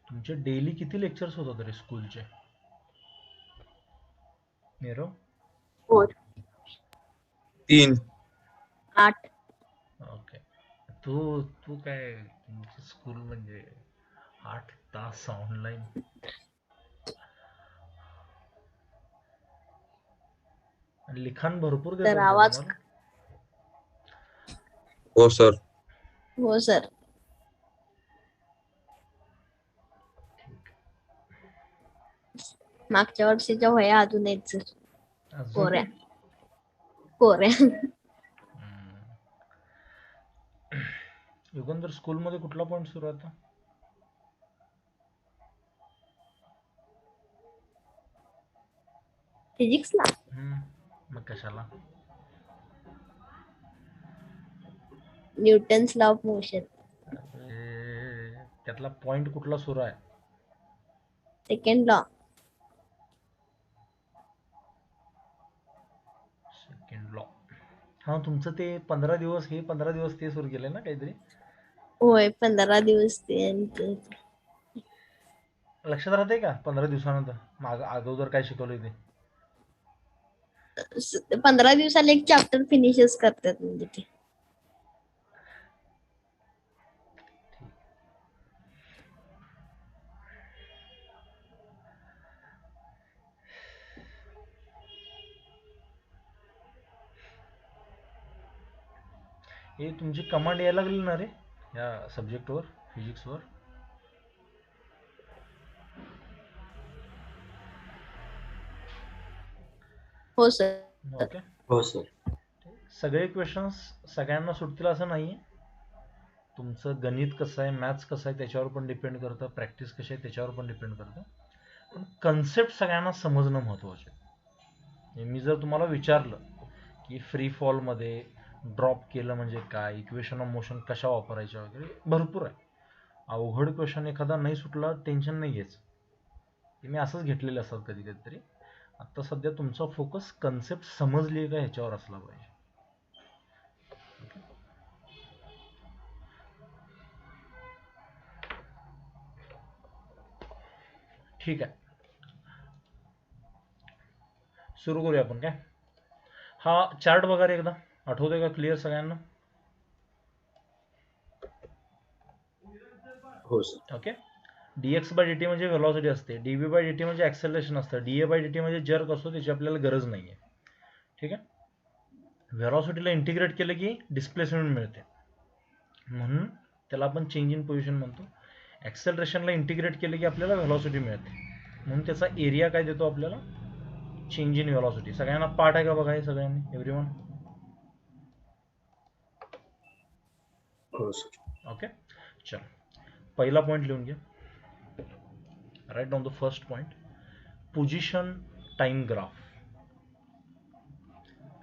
तुमचे डेली किती लेक्चर्स होतात तरी स्कूलचे नीरव? 4 3 8 ओके. तू तू काय तुमची स्कूल म्हणजे 8 तास ऑनलाईन? आणि लिखाण भरपूर तर देतात का आवाज तुम्हाला? हो सर. हो सर. ठीक. मागच्या वर्षीच्या वह्या अजून आहेत सर. कोऱ्या अजूनही? कोऱ्या. युगंधर स्कूलमध्ये कुठला पॉईंट सुरू आहे आता? फिजिक्सला मग कशाला? Newton's law of motion. त्यातला पॉइंट कुठला सुरू आहे? Second law. Second law. हा, तुमचं ते 15 दिवस हे 15 दिवस ते सुरू केले ना काहीतरी? होय 15 दिवस ते. लक्षात राहते का 15 दिवसानंतर माग अगोदर काय शिकवलं ते? 15 दिवसाला एक चॅप्टर फिनिशच करतात म्हणजे ते. हे तुमची कमांड यायला लागली ना रे या सब्जेक्टवर, फिजिक्सवर? हो सर. ओके. हो सर. सगळे क्वेश्चन्स सगळ्यांना सुटतील असं नाहीये. तुमचं गणित कसं आहे, मॅथ्स कसं आहे त्याच्यावर पण डिपेंड करतं, प्रॅक्टिस कशी आहे त्याच्यावर पण डिपेंड करतं. पण कन्सेप्ट सगळ्यांना समजणं महत्त्वाचं आहे. मी जर तुम्हाला विचारलं की फ्री फॉलमध्ये ड्रॉप केलं म्हणजे काय, इक्वेशन ऑफ मोशन कशा वापरायच्या वगैरे भरपूर आहे. अवघड क्वेश्चन एखादा नाही सुटला टेन्शन नाही घ्यायचं. ते मी असंच घेतलेले असतात कधी कधीतरी. आता सध्या तुमचा फोकस कन्सेप्ट समजली आहे का ह्याच्यावर असला पाहिजे. ठीक आहे, सुरू करूया आपण. काय हा चार्ट बघा रे एकदा, आठवतोय का क्लिअर सगळ्यांना? हो sir. Okay. dx by dt म्हणजे व्हेलॉसिटी असते, dv बाय dt म्हणजे ऍक्सेलरेशन असतं, da बाय dt म्हणजे जर्क असतो, त्याची आपल्याला गरज नाहीये. ठीक आहे. व्हेलॉसिटीला इंटिग्रेट केलं की डिस्प्लेसमेंट मिळते, म्हणून त्याला आपण चेंज इन पोझिशन म्हणतो. ऍक्सेलरेशनला इंटिग्रेट केलं की आपल्याला व्हेलॉसिटी मिळते, म्हणून त्याचा एरिया काय देतो आपल्याला? Change in velocity. सगळ्यांना पाठ आहे का बघा हे सगळ्यांनी, एव्हरीवन? हो सर. ओके. चल, पहिला पॉइंट लिहून घ्या. Write down the first point, position time graph.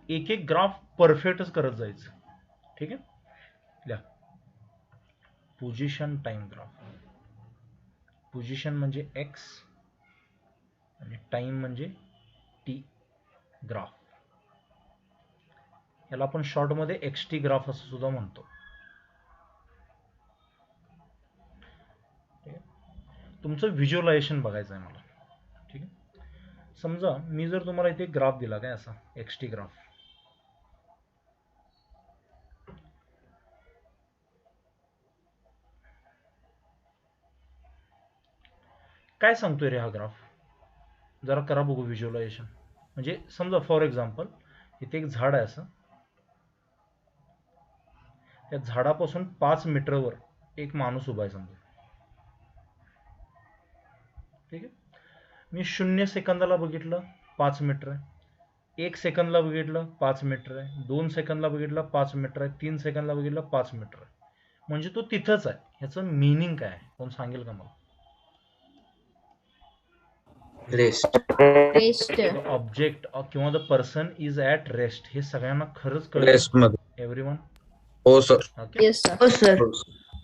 एक एक ग्राफ परफेक्टच करत जायचं. ठीक आहे. लिहा पोझिशन टाइम ग्राफ. पोझिशन म्हणजे एक्स आणि टाइम म्हणजे टी ग्राफ. याला आपण शॉर्टमध्ये एक्स-टी ग्राफ असं सुद्धा म्हणतो. तुमचं व्हिज्युअलायझेशन बघायचं आहे मला. ठीक आहे. समजा मी जर तुम्हाला इथे ग्राफ दिला काय असा एक्स-टी ग्राफ, काय सांगतोय रे हा ग्राफ? जरा करा बघू व्हिज्युअलायझेशन. म्हणजे समजा फॉर एक्झाम्पल इथे एक झाड आहे असं, त्या झाडापासून 5 मीटरवर एक माणूस उभा आहे समजा. ठीक आहे. मी 0 सेकंदाला बघितलं 5 मीटर आहे, 1 सेकंदला बघितलं 5 मीटर आहे, 2 सेकंदला बघितलं 5 मीटर आहे, 3 सेकंदला बघितलं 5 मीटर आहे. म्हणजे तो तिथंच आहे. ह्याचं मिनिंग काय आहे कोण सांगेल का मला? रेस्ट. रेस्ट. ऑब्जेक्ट किंवा the person is at rest. हे सगळ्यांना खरंच कळलं? रेस्ट मध्ये. एव्हरीवन? हो सर. ओके. Yes sir. हो सर.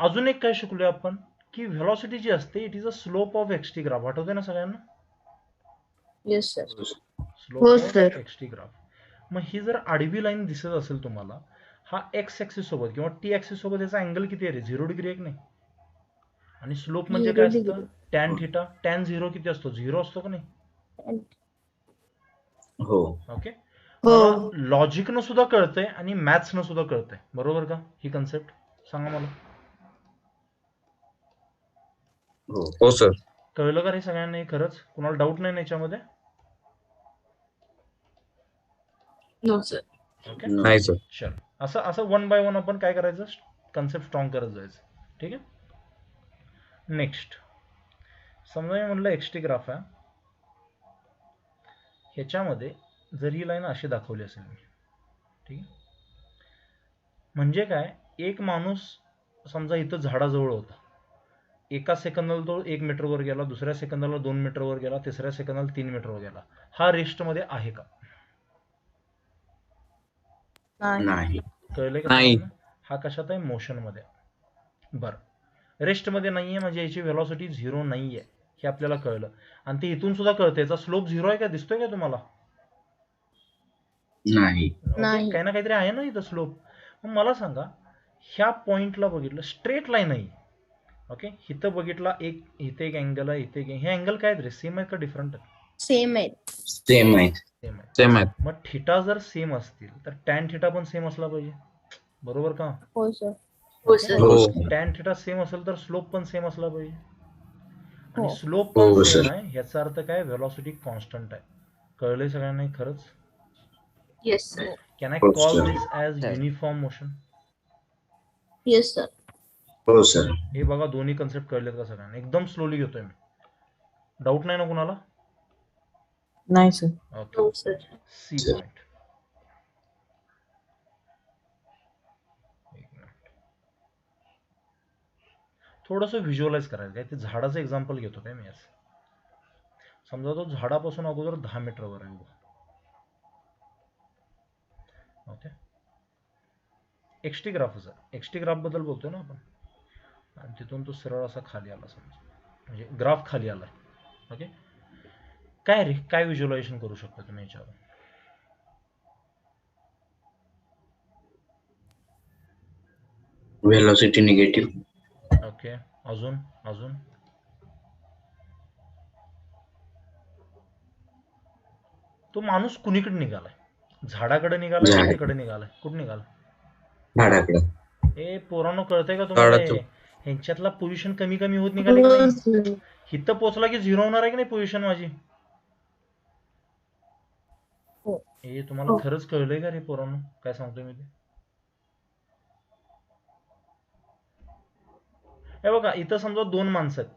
अजून एक काय शिकलोय आपण की व्हेलॉसिटी जी असते it is a slope of x-T graph. आठवते ना सगळ्यांना? Yes sir. स्लोप हो ऑफ सर. X-T graph. मग ही जर आडवी लाईन दिसत असेल तुम्हाला, हा एक्स ऍक्सिस सोबत किंवा टी ऍक्सिस सोबत याचा अँगल किती आहे रे? 0 डिग्री आहे की नाही? आणि स्लोप म्हणजे काय 0 असतं? डिग्री. Tan theta. टॅन 0 किती असतो? 0 असतो का नाही? हो ओके. हो. मला लॉजिकनं सुद्धा कळतंय आणि मॅथ्सनं सुद्धा कळतंय, बरोबर का? ही कन्सेप्ट सांगा मला. हो सर. कळलं का रे सगळ्यांना? हे खरंच कुणाला डाऊट नाही ना याच्यामध्ये? No sir. ओके नाही सर. चल, असं असं वन बाय वन आपण काय करायचं, कन्सेप्ट स्ट्रॉंग करत जायचं. ठीक आहे. नेक्स्ट समजा मी म्हटलं एक्सटी ग्राफ आहे, ह्याच्यामध्ये जर ही लाईन अशी दाखवली असेल मी, ठीक आहे, म्हणजे काय, एक माणूस समजा इथं झाडाजवळ होता, एका सेकंदाला तो 1 मीटरवर गेला, दुसऱ्या सेकंदाला 2 मीटरवर गेला, तिसऱ्या सेकंदाला 3 मीटरवर गेला. हा रेस्टमध्ये आहे का? नाही. कळलंय का नाही. सगळ्यांना? हा कशात आहे? मोशनमध्ये. बरं, रेस्टमध्ये नाहीये म्हणजे याची व्हेलॉसिटी 0 नाहीये हे आपल्याला कळलं. आणि ते इथून सुद्धा कळतं, याचा स्लोप 0 आहे का? दिसतोय का तुम्हाला? नाही. नाही. काही ना काहीतरी आहे ना इथं स्लोप. मग मला सांगा, ह्या पॉइंटला बघितलं स्ट्रेट लाईन आहे, ओके, इथं बघितला एक, इथे एक अँगल आहे, इथे एक, हे अँगल काय आहेत रे? सेम आहेत का डिफरंट आहेत? सेम आहे. सेम आहे. सेम आहे. सेम आहे. मग थिटा जर सेम असतील तर टॅन थिटा पण सेम असला पाहिजे, बरोबर का? हो सर. हो सर. टॅन थिटा सेम असेल तर स्लोप पण सेम असला पाहिजे. आणि हो. स्लोप पण हो सेम सर. आहे ह्याचा अर्थ काय? व्हेलॉसिटी कॉन्स्टंट आहे. कळलंय सगळ्यांना हे खरंच? Yes sir. कॅन आय हो call sir. This has uniform motion? Yes sir. हो सर. हे बघा, दोन्ही कन्सेप्ट कळलेत का सगळ्यांना? एकदम स्लोली घेतोय मी, डाऊट नाही ना कुणाला? नाही सर. ओके. हो सर. C sir. पॉइंट. थोडंसं व्हिज्युअलाइज करायचं काय, ते झाडाचं एक्झाम्पल घेतो काय मी आज. समजा तो झाडापासून अगोदर 10 मीटरवर आहे उभा, ओके. एक्सटी ग्राफच आहे, एक्सटी ग्राफ बद्दल बोलतोय ना आपण. आणि तिथून तो सरळ असा खाली आला, समजा म्हणजे ग्राफ खाली आला, ओके. काय रे, काय व्हिज्युअलायझेशन करू शकता तुम्ही याच्यावर? Velocity negative. ओके, अजून अजून तो माणूस कुणीकडे निघालाय? झाडाकडे निघालाय, झाड. रेतीकडे निघालाय, कुठे निघाला? झाडाकडं. हे पोरांनो, कळतंय का तुम्हाला? झाडाचं. ह्यांच्यातला पोझिशन कमी कमी होत निघाली का नाही? इथं पोचला की 0 होणार आहे की नाही पोझिशन माझी? हो. हे तुम्हाला खरंच कळलंय का रे पोरांनो, काय सांगतोय मी ते? हे बघा, इथं समजा 2 माणसं आहेत,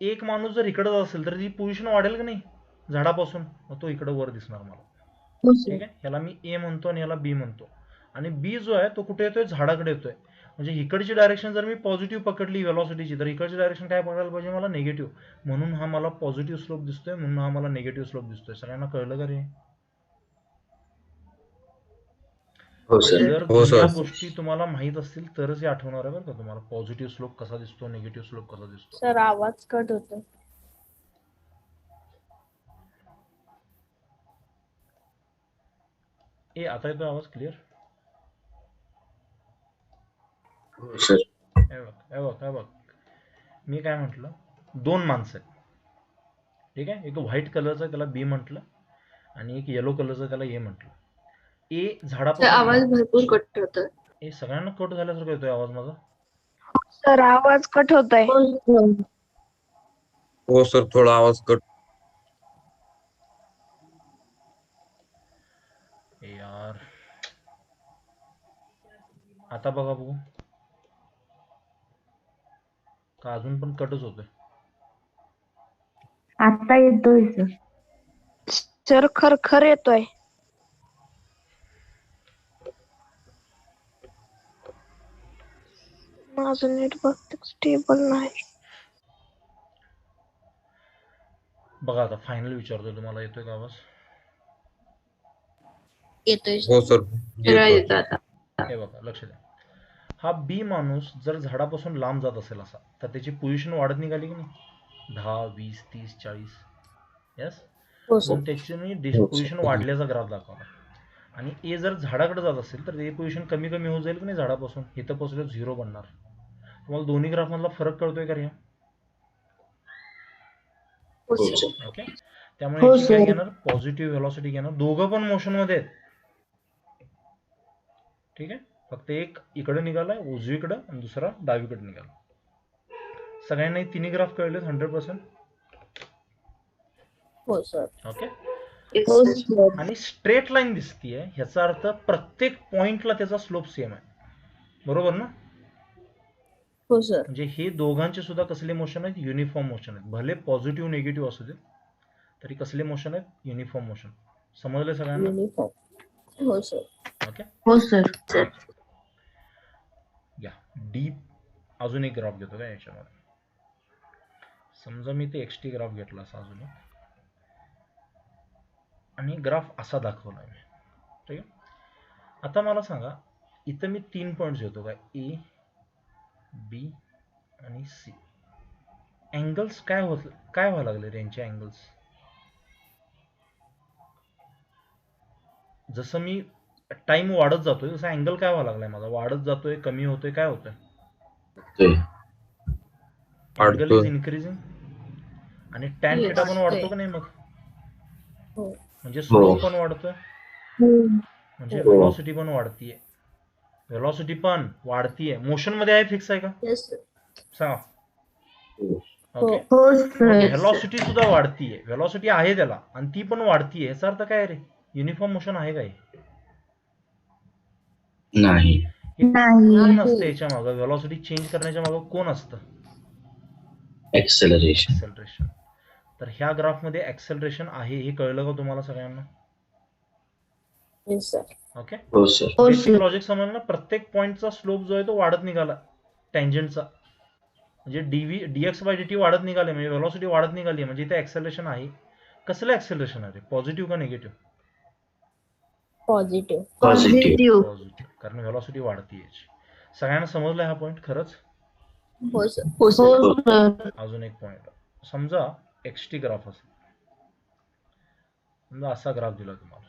एक माणूस जर इकडे जात असेल तर ती पोझिशन वाढेल का नाही झाडापासून? मग तो इकडे वर दिसणार मला, ठीक आहे. ह्याला मी ए म्हणतो आणि ह्याला बी म्हणतो. आणि बी जो आहे तो कुठे येतोय? झाडाकडे येतोय. म्हणजे इकडची डायरेक्शन जर मी पॉझिटिव्ह पकडली व्हेलॉसिटीची, तर इकडची डायरेक्शन काय पकडायला पाहिजे मला? निगेटिव्ह. म्हणून हा मला पॉझिटिव्ह स्लोप दिसतोय, म्हणून हा मला निगेटिव्ह स्लोप दिसतोय. सगळ्यांना कळलं का रे? हो सर. जर हो जुन्या सर. गोष्टी तुम्हाला माहित असतील तरच हे आठवणार आहे बरं का तुम्हाला, पॉझिटिव्ह स्लोप कसा दिसतो, निगेटिव्ह स्लोप कसा दिसतो. सर आवाज कट होतो. ए, आता येतोय आवाज क्लिअर? हो सर. हे बघ, हे बघ, हे बघ, मी काय म्हटलं, 2 माणसं आहेत, ठीक आहे. एक व्हाईट कलरचं त्याला बी म्हटलं आणि एक येलो कलरचं त्याला ए म्हटलं. ए झाडापासून, आवाज भरपूर कट होतोय. ए सगळ्यांना कट झाल्यासारखं येतोय आवाज माझा. सर आवाज कट होतोय. हो सर, थोडा आवाज कट. यार, आता बघा बघू, का अजून पण कटच होतोय? आता येतोय सर. सर खरखर येतोय. माझं नेटवर्क स्टेबल नाही. बघा आता फायनल विचारतोय तुम्हाला, येतोय का आवाज? येतोय हो सर. हे बघा, लक्ष द्या, हा बी माणूस जर झाडापासून लांब जात असेल असा, तर त्याची पोझिशन वाढत निघाली की नाही? 10, 20, 30, 40. यस. म्हणून त्याची मी पोझिशन वाढल्याचा ग्राफ दाखवला. आणि ए जर झाडाकडे जात असेल तर ते पोझिशन कमी कमी होत जाईल की नाही झाडापासून? इथं पोहोचल्यावर 0 बनणार. तुम्हाला दोन्ही ग्राफ मधला फरक कळतोय का रे? हो हो सर. सर. ओके, त्यामुळे हो याची काय सर. घेणार, पॉझिटिव्ह व्हेलॉसिटी घेणार. दोघं पण मोशन मध्ये आहेत. ठीक आहे, फक्त एक इकडे निघालाय उजवीकडं आणि दुसरा डावीकडे निघाला. सगळ्यांना तिन्ही ग्राफ कळलेत 100%? हो सर. ओके, हो सर. आणि स्ट्रेट लाईन दिसतीये, ह्याचा अर्थ प्रत्येक पॉइंटला त्याचा स्लोप सेम आहे, बरोबर ना? हो सर. म्हणजे हे दोघांचे सुद्धा कसले मोशन आहेत, युनिफॉर्म मोशन आहेत. भले पॉझिटिव्ह निगेटिव्ह असू दे तरी कसले मोशन आहेत, युनिफॉर्म मोशन. समजले सगळ्यांना? युनिफॉर्म. हो सर. ओके, हो सर. या डीप अजून एक ग्राफ घेतो का याच्यामध्ये. समजा मी ते एक्सटी ग्राफ घेतला असा अजून एक, आणि ग्राफ असा दाखवला मी. ठीक आहे, आता मला सांगा, इथं मी 3 पॉइंट्स घेतो का, ए, बी आणि सी. अँगल्स काय व्हायला लागले त्यांचे अँगल्स? जसं मी टाइम वाढत जातोय तसं अँगल काय व्हायला लागलाय माझा, वाढत जातोय, कमी होतोय, काय होतंय? Angle is increasing. आणि टॅन थिटा पण वाढतो का नाही मग? म्हणजे स्लोप पण वाढतोय, म्हणजे व्हेलॉसिटी पण वाढतीये. व्हेलॉसिटी पण वाढतीये, मोशन मध्ये आहे, फिक्स आहे का? सांगा. ओके, व्हेलॉसिटी सुद्धा वाढतीये, व्हेलॉसिटी आहे त्याला आणि ती पण वाढतीये. याचा अर्थ काय रे, युनिफॉर्म मोशन आहे काय? नाही. कोण असतं याच्या मागं, व्हेलॉसिटी चेंज करण्याच्या मागं कोण असतं? एक्सेलरेशन. एक्सेलरेशन. तर ह्या ग्राफ मध्ये एक्सेलरेशन आहे, हे कळलं का तुम्हाला सगळ्यांना? ओके, हो सर. बेसिक लॉजिक समजलं ना. प्रत्येक पॉइंटचा स्लोप जो आहे तो वाढत निघाला टँजंटचा, म्हणजे dx बाय dt वाढत निघाले, म्हणजे व्हेलॉसिटी वाढत निघाली, म्हणजे इथे एक्सेलरेशन आहे. कसलं एक्सेलरेशन आहे, पॉझिटिव्ह का निगेटिव्ह? पॉझिटिव्ह. पॉझिटिव्ह, कारण व्हेलॉसिटी वाढती याची. सगळ्यांना समजलं हा पॉइंट खरंच? हो सर. हो सर. अजून एक पॉइंट, समजा एक्सटी ग्राफ असेल, समजा असा ग्राफ दिला तुम्हाला.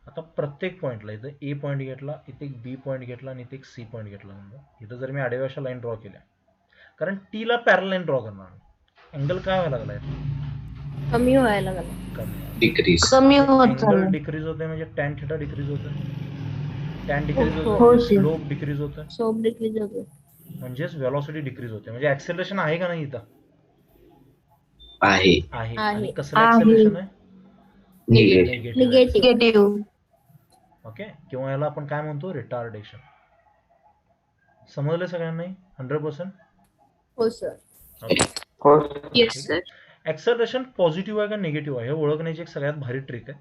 आता प्रत्येक पॉइंटला, इथं ए पॉईंट घेतला, इथे एक बी पॉईंट घेतला आणि इथे एक सी पॉईंट घेतला. समजा इथं जर मी आडव्या अशा लाईन ड्रॉ केल्या, कारण टी ला पॅरल लाईन ड्रॉ करणार, अँगल काय व्हायला लागलाय, कमी व्हायला लागला. कमी, डिक्रीज. अँगल डिक्रीज होते, म्हणजे टॅन थिटा डिक्रीज होतं, टॅन डिक्रीज होतं, स्लोप डिक्रीज होतं, स्लोप डिक्रीज होतो, म्हणजेच व्हेलॉसिटी डिक्रीज होते. म्हणजे एक्सेलरेशन आहे का नाही इथं? आहे. आणि कसलं एक्सेलरेशन आहे? निगेटिव्ह. ओके, किंवा याला आपण काय म्हणतो, रिटार्डेशन. समजलं सगळ्यांना 100%? हो sir. Okay, yes sir. Acceleration positive आहे का निगेटिव्ह आहे हे ओळखण्याची एक सगळ्यात भारी ट्रिक आहे.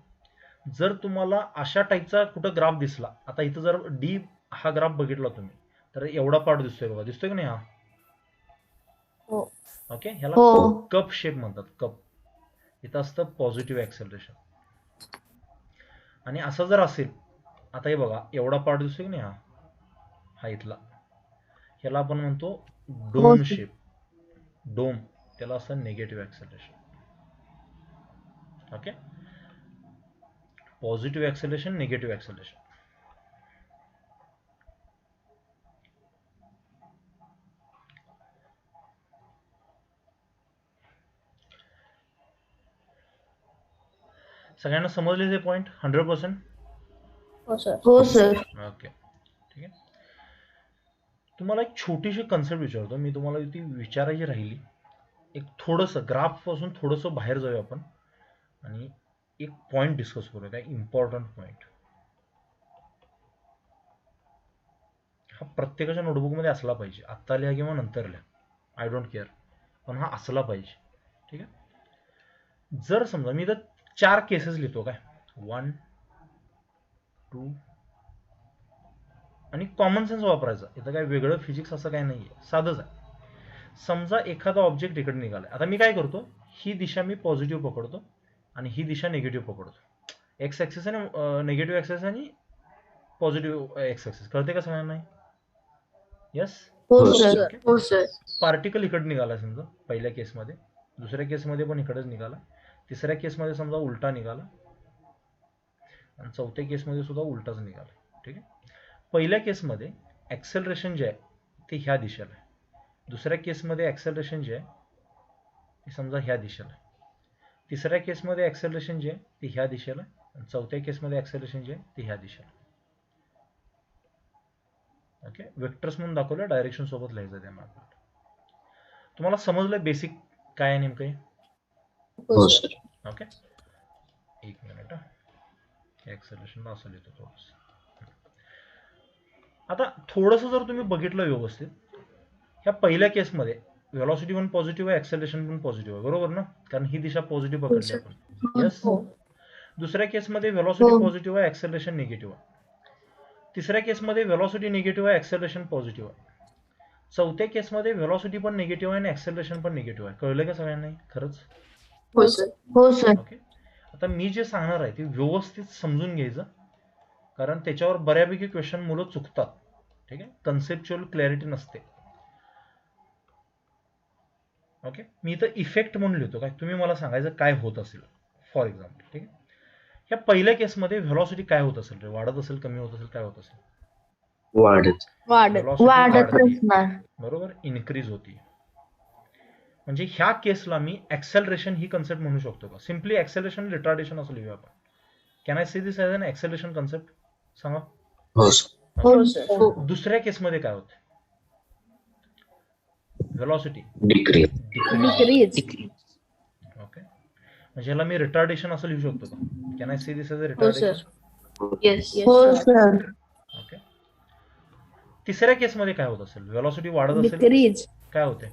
जर तुम्हाला अशा टाईपचा कुठं ग्राफ दिसला, आता इथं जर डी हा ग्राफ बघितला तुम्ही, तर एवढा पार्ट दिसतोय बघा, दिसतोय की नाही हा? ओके, ह्याला कप शेप म्हणतात, कप. इथं असतं पॉझिटिव्ह एक्सेलरेशन. आणि असं जर असेल, आता हे बघा, एवढा पार्ट दिसतोय की नाही हा इथला, ह्याला आपण म्हणतो डोम शेप. डोम, त्याला असं negative acceleration. Okay, positive acceleration, negative acceleration. सगळ्यांना समजले ते पॉइंट 100%? हो सर. ओके, ठीक आहे. तुम्हाला एक छोटीशी कन्सेप्ट विचारतो मी, तुम्हाला ती विचारायची राहिली. एक थोडंसं ग्राफ पासून थोडंसं बाहेर जाऊया आपण आणि एक पॉइंट डिस्कस करूया, काय इम्पॉर्टंट पॉइंट. हा प्रत्येकाच्या नोटबुकमध्ये असला पाहिजे, आत्ता लिहा किंवा नंतर लिहा, आय डोंट केअर, पण हा असला पाहिजे. ठीक आहे. जर समजा मी इथं 4 केसेस लिहितो, काय 1, 2 आणि कॉमन सेन्स वापरायचा. इथं काय वेगळं फिजिक्स असं काय नाहीये, साधंच आहे. समजा एखादा ऑब्जेक्ट इकडे निघालाय, आता मी काय करतो, ही दिशा मी पॉझिटिव्ह पकडतो आणि ही दिशा निगेटिव्ह पकडतो. एक्स ऍक्सिस आणि निगेटिव्ह ऍक्सिस आणि पॉझिटिव्ह एक्स ऍक्सिस. कळते का सगळ्यांना? यस? हो सर. पार्टिकल इकडे निघाला समजा पहिल्या केसमध्ये, दुसऱ्या केसमध्ये पण इकडेच निघाला, तिसऱ्या केसमध्ये समजा उलटा निघाला आणि चौथ्या केसमध्ये सुद्धा उलटाच निघाला. ठीक आहे. पहिल्या केसमध्ये ऍक्सेलरेशन जे आहे ते ह्या दिशेला आहे, दुसऱ्या केसमध्ये ॲक्सेलरेशन जे आहे ते समजा ह्या दिशेला आहे. तिसऱ्या केसमध्ये ॲक्सेलरेशन जे आहे ते ह्या दिशेला आहे. आणि चौथ्या केसमध्ये ॲक्सेलरेशन जे आहे ते ह्या दिशेला. ओके, वेक्टर्स म्हणून दाखवलं, डायरेक्शन सोबत लिहायचं त्या मॅपला. तुम्हाला समजलं बेसिक काय आहे नेमकं? हो सर. ओके, एक मिनिट. ॲक्सेलरेशन असं लिहितो थोडंसं. आता थोडंसं जर तुम्ही बघितलं व्यवस्थित, ह्या पहिल्या केसमध्ये व्हेलॉसिटी पण पॉझिटिव्ह आहे, ॲक्सेलरेशन पण पॉझिटिव्ह आहे, बरोबर ना? कारण ही दिशा पॉझिटिव्ह पकडली आपण. यस. दुसऱ्या केसमध्ये व्हेलॉसिटी पॉझिटिव्ह आहे, ॲक्सेलरेशन निगेटिव्ह आहे. तिसऱ्या केसमध्ये व्हेलॉसिटी निगेटिव्ह आहे, ॲक्सेलरेशन पॉझिटिव्ह आहे. चौथ्या केसमध्ये व्हेलॉसिटी पण निगेटिव्ह आहे आणि ॲक्सेलरेशन पण निगेटिव्ह आहे. कळलं का सगळ्यांना खरंच? हो सर. ओके, आता मी जे सांगणार आहे ते व्यवस्थित समजून घ्यायचं, कारण त्याच्यावर बऱ्यापैकी क्वेश्चन मुलं चुकतात. ठीक आहे, कन्सेप्च्युअल क्लॅरिटी नसते. ओके, मी इथं इफेक्ट म्हणून लिहितो. काय तुम्ही मला सांगायचं काय होत असेल. फॉर एक्झाम्पल, ठीक आहे, ह्या पहिल्या केसमध्ये व्हेलॉसिटी काय होत असेल रे? वाढत असेल, कमी होत असेल, काय होत असेल? वाढत बरोबर, इन्क्रीज होती. म्हणजे ह्या केसला मी ऍक्सेलरेशन ही कन्सेप्ट म्हणू शकतो का? सिम्पली ऍक्सेलरेशन रिटार्डेशन असं लिहूया आपण. Can I see this as an acceleration concept? सांगा. हो सर. दुसऱ्या केसमध्ये काय होतं? Velocity decrease. ओके, म्हणजे ह्याला मी रिटार्डेशन असं लिहू शकतो का? Can I see this as a retardation? Okay. तिसऱ्या केसमध्ये काय होत असेल? व्हेलॉसिटी वाढत असेल, काय होते?